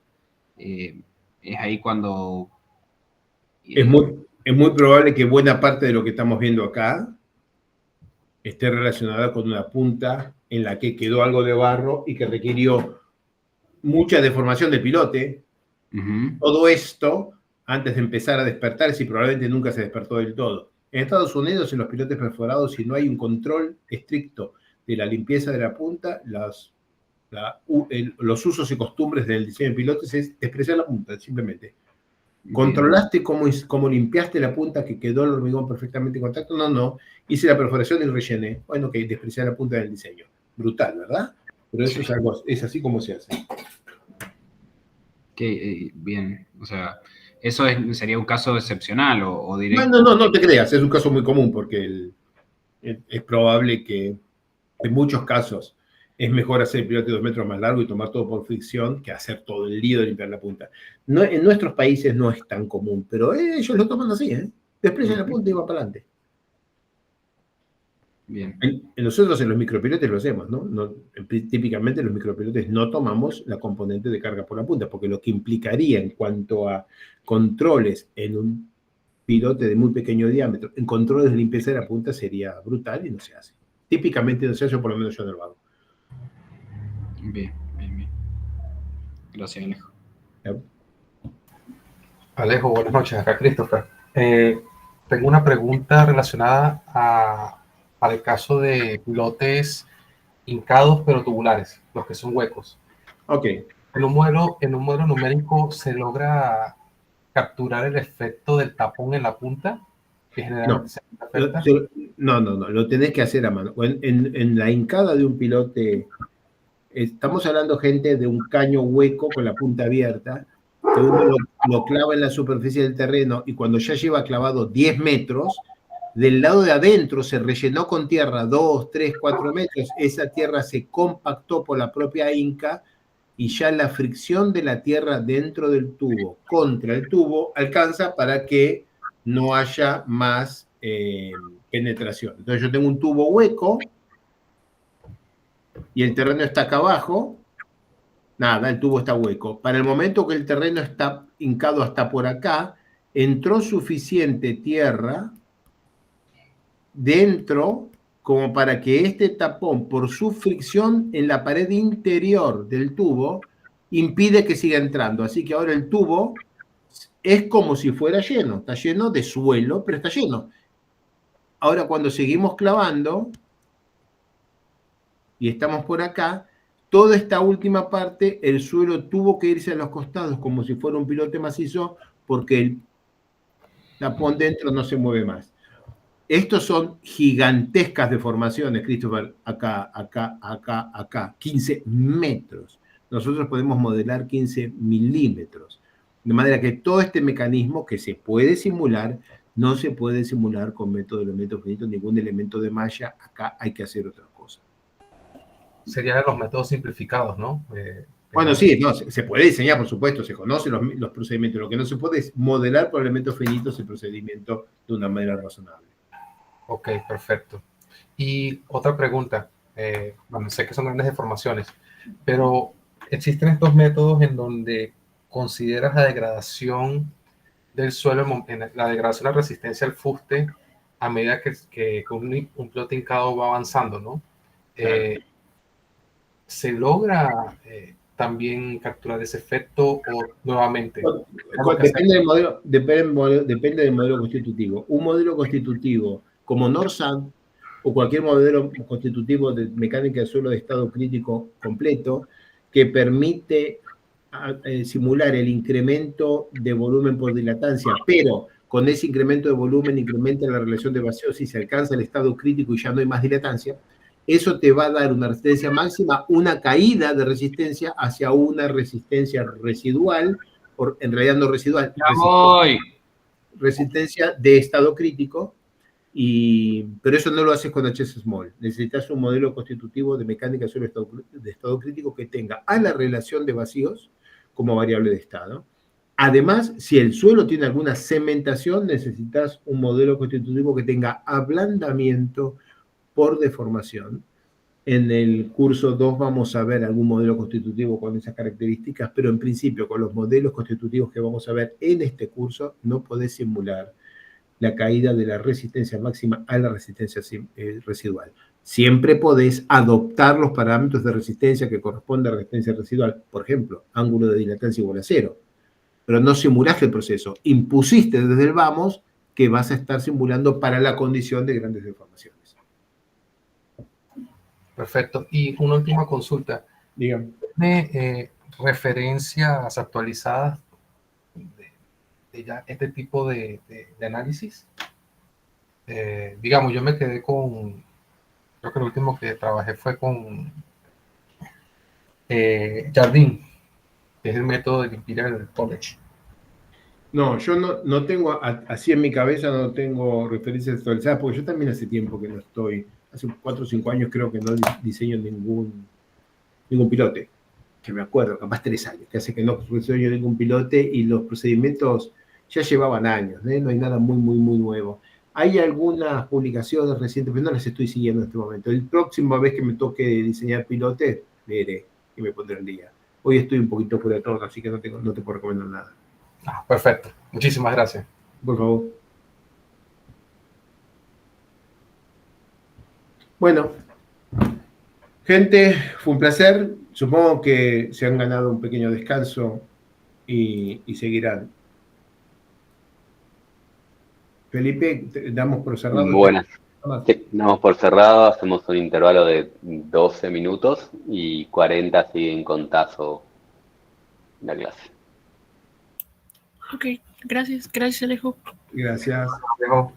es ahí cuando... Es muy probable que buena parte de lo que estamos viendo acá esté relacionada con una punta en la que quedó algo de barro y que requirió mucha deformación del pilote. Todo esto, antes de empezar a despertarse, y probablemente nunca se despertó del todo. En Estados Unidos, en los pilotes perforados, si no hay un control estricto de la limpieza de la punta, los usos y costumbres del diseño de pilotes es despreciar la punta, simplemente. ¿Controlaste cómo limpiaste la punta que quedó el hormigón perfectamente en contacto? No. Hice la perforación y rellené. Bueno, que despreciar la punta del diseño. Brutal, ¿verdad? Pero eso es así como se hace. Bien, o sea, eso sería un caso excepcional o directo. No te creas, es un caso muy común porque es probable que en muchos casos es mejor hacer el pilote 2 metros más largo y tomar todo por fricción que hacer todo el lío de limpiar la punta. No, en nuestros países no es tan común, pero ellos lo toman así, desprecian la punta y van para adelante. Bien. Nosotros en los micropilotes lo hacemos, ¿no? Típicamente los micropilotes no tomamos la componente de carga por la punta, porque lo que implicaría en cuanto a controles en un pilote de muy pequeño diámetro, en controles de limpieza de la punta sería brutal y no se hace. Típicamente no se hace, o por lo menos yo no lo hago. Bien. Gracias, Alejo. Alejo, buenas noches. Acá Christopher. Tengo una pregunta relacionada al caso de pilotes hincados pero tubulares, los que son huecos. Ok. En un modelo numérico se logra capturar el efecto del tapón en la punta, que generalmente se afecta. No, lo tenés que hacer a mano. En la hincada de un pilote, estamos hablando, gente, de un caño hueco con la punta abierta, que uno lo clava en la superficie del terreno y cuando ya lleva clavado 10 metros, del lado de adentro se rellenó con tierra 2, 3, 4 metros, esa tierra se compactó por la propia hinca y ya la fricción de la tierra dentro del tubo contra el tubo alcanza para que no haya más penetración. Entonces yo tengo un tubo hueco y el terreno está acá abajo. Nada, el tubo está hueco. Para el momento que el terreno está hincado hasta por acá, entró suficiente tierra dentro como para que este tapón, por su fricción en la pared interior del tubo, impide que siga entrando. Así que ahora el tubo es como si fuera lleno. Está lleno de suelo, pero está lleno. Ahora cuando seguimos clavando y estamos por acá, toda esta última parte, el suelo tuvo que irse a los costados como si fuera un pilote macizo, porque tapón dentro, no se mueve más. Estos son gigantescas deformaciones, Christopher, acá, 15 metros. Nosotros podemos modelar 15 milímetros. De manera que todo este mecanismo que se puede simular, no se puede simular con método de elementos finitos, ningún elemento de malla. Acá hay que hacer otra cosa. Serían los métodos simplificados, ¿no? Bueno, sí, no, se puede diseñar, por supuesto, se conocen los procedimientos. Lo que no se puede es modelar por elementos finitos el procedimiento de una manera razonable. Ok, perfecto. Y otra pregunta, bueno, sé que son grandes deformaciones, pero ¿existen estos métodos en donde consideras la degradación del suelo, la degradación de resistencia al fuste a medida que un pilote hincado va avanzando, ¿no? Claro. ¿Se logra también capturar ese efecto o nuevamente? Depende del modelo constitutivo. Un modelo constitutivo como NORSAD o cualquier modelo constitutivo de mecánica de suelo de estado crítico completo que permite simular el incremento de volumen por dilatancia, pero con ese incremento de volumen incrementa la relación de vacíos y se alcanza el estado crítico y ya no hay más dilatancia, eso te va a dar una resistencia máxima, una caída de resistencia hacia una resistencia residual, en realidad no residual, resistencia de estado crítico, pero eso no lo haces con HS Small. Necesitas un modelo constitutivo de mecánica de suelo de estado crítico que tenga a la relación de vacíos como variable de estado. Además, si el suelo tiene alguna cementación, necesitas un modelo constitutivo que tenga ablandamiento por deformación. En el curso 2 vamos a ver algún modelo constitutivo con esas características, pero en principio con los modelos constitutivos que vamos a ver en este curso no podés simular la caída de la resistencia máxima a la resistencia residual. Siempre podés adoptar los parámetros de resistencia que corresponden a resistencia residual, por ejemplo, ángulo de dilatancia igual a 0, pero no simulaste el proceso, impusiste desde el vamos que vas a estar simulando para la condición de grandes deformaciones. Perfecto. Y una última consulta. Dígame. ¿Tiene referencias actualizadas de ya este tipo de análisis? Digamos, yo me quedé con, creo que el último que trabajé fue con Jardín, que es el método de Imperial College. No, yo no tengo, así en mi cabeza no tengo referencias actualizadas, porque yo también hace tiempo que no estoy, hace 4 o 5 años creo que no diseño ningún pilote, que me acuerdo, capaz 3 años, que hace que no diseño ningún pilote y los procedimientos ya llevaban años, no hay nada muy nuevo. Hay algunas publicaciones recientes, pero no las estoy siguiendo en este momento. El próxima vez que me toque diseñar pilotes, leeré y me pondré al día. Hoy estoy un poquito fuera de todo, así que no te puedo recomendar nada. Perfecto. Muchísimas gracias. Por favor. Bueno, gente, fue un placer. Supongo que se han ganado un pequeño descanso y seguirán. Felipe, damos por cerrado. Buenas. Sí, damos por cerrado, hacemos un intervalo de 12 minutos y 40 siguen con Tazo la clase. Ok, gracias Alejo. Gracias. Alejo.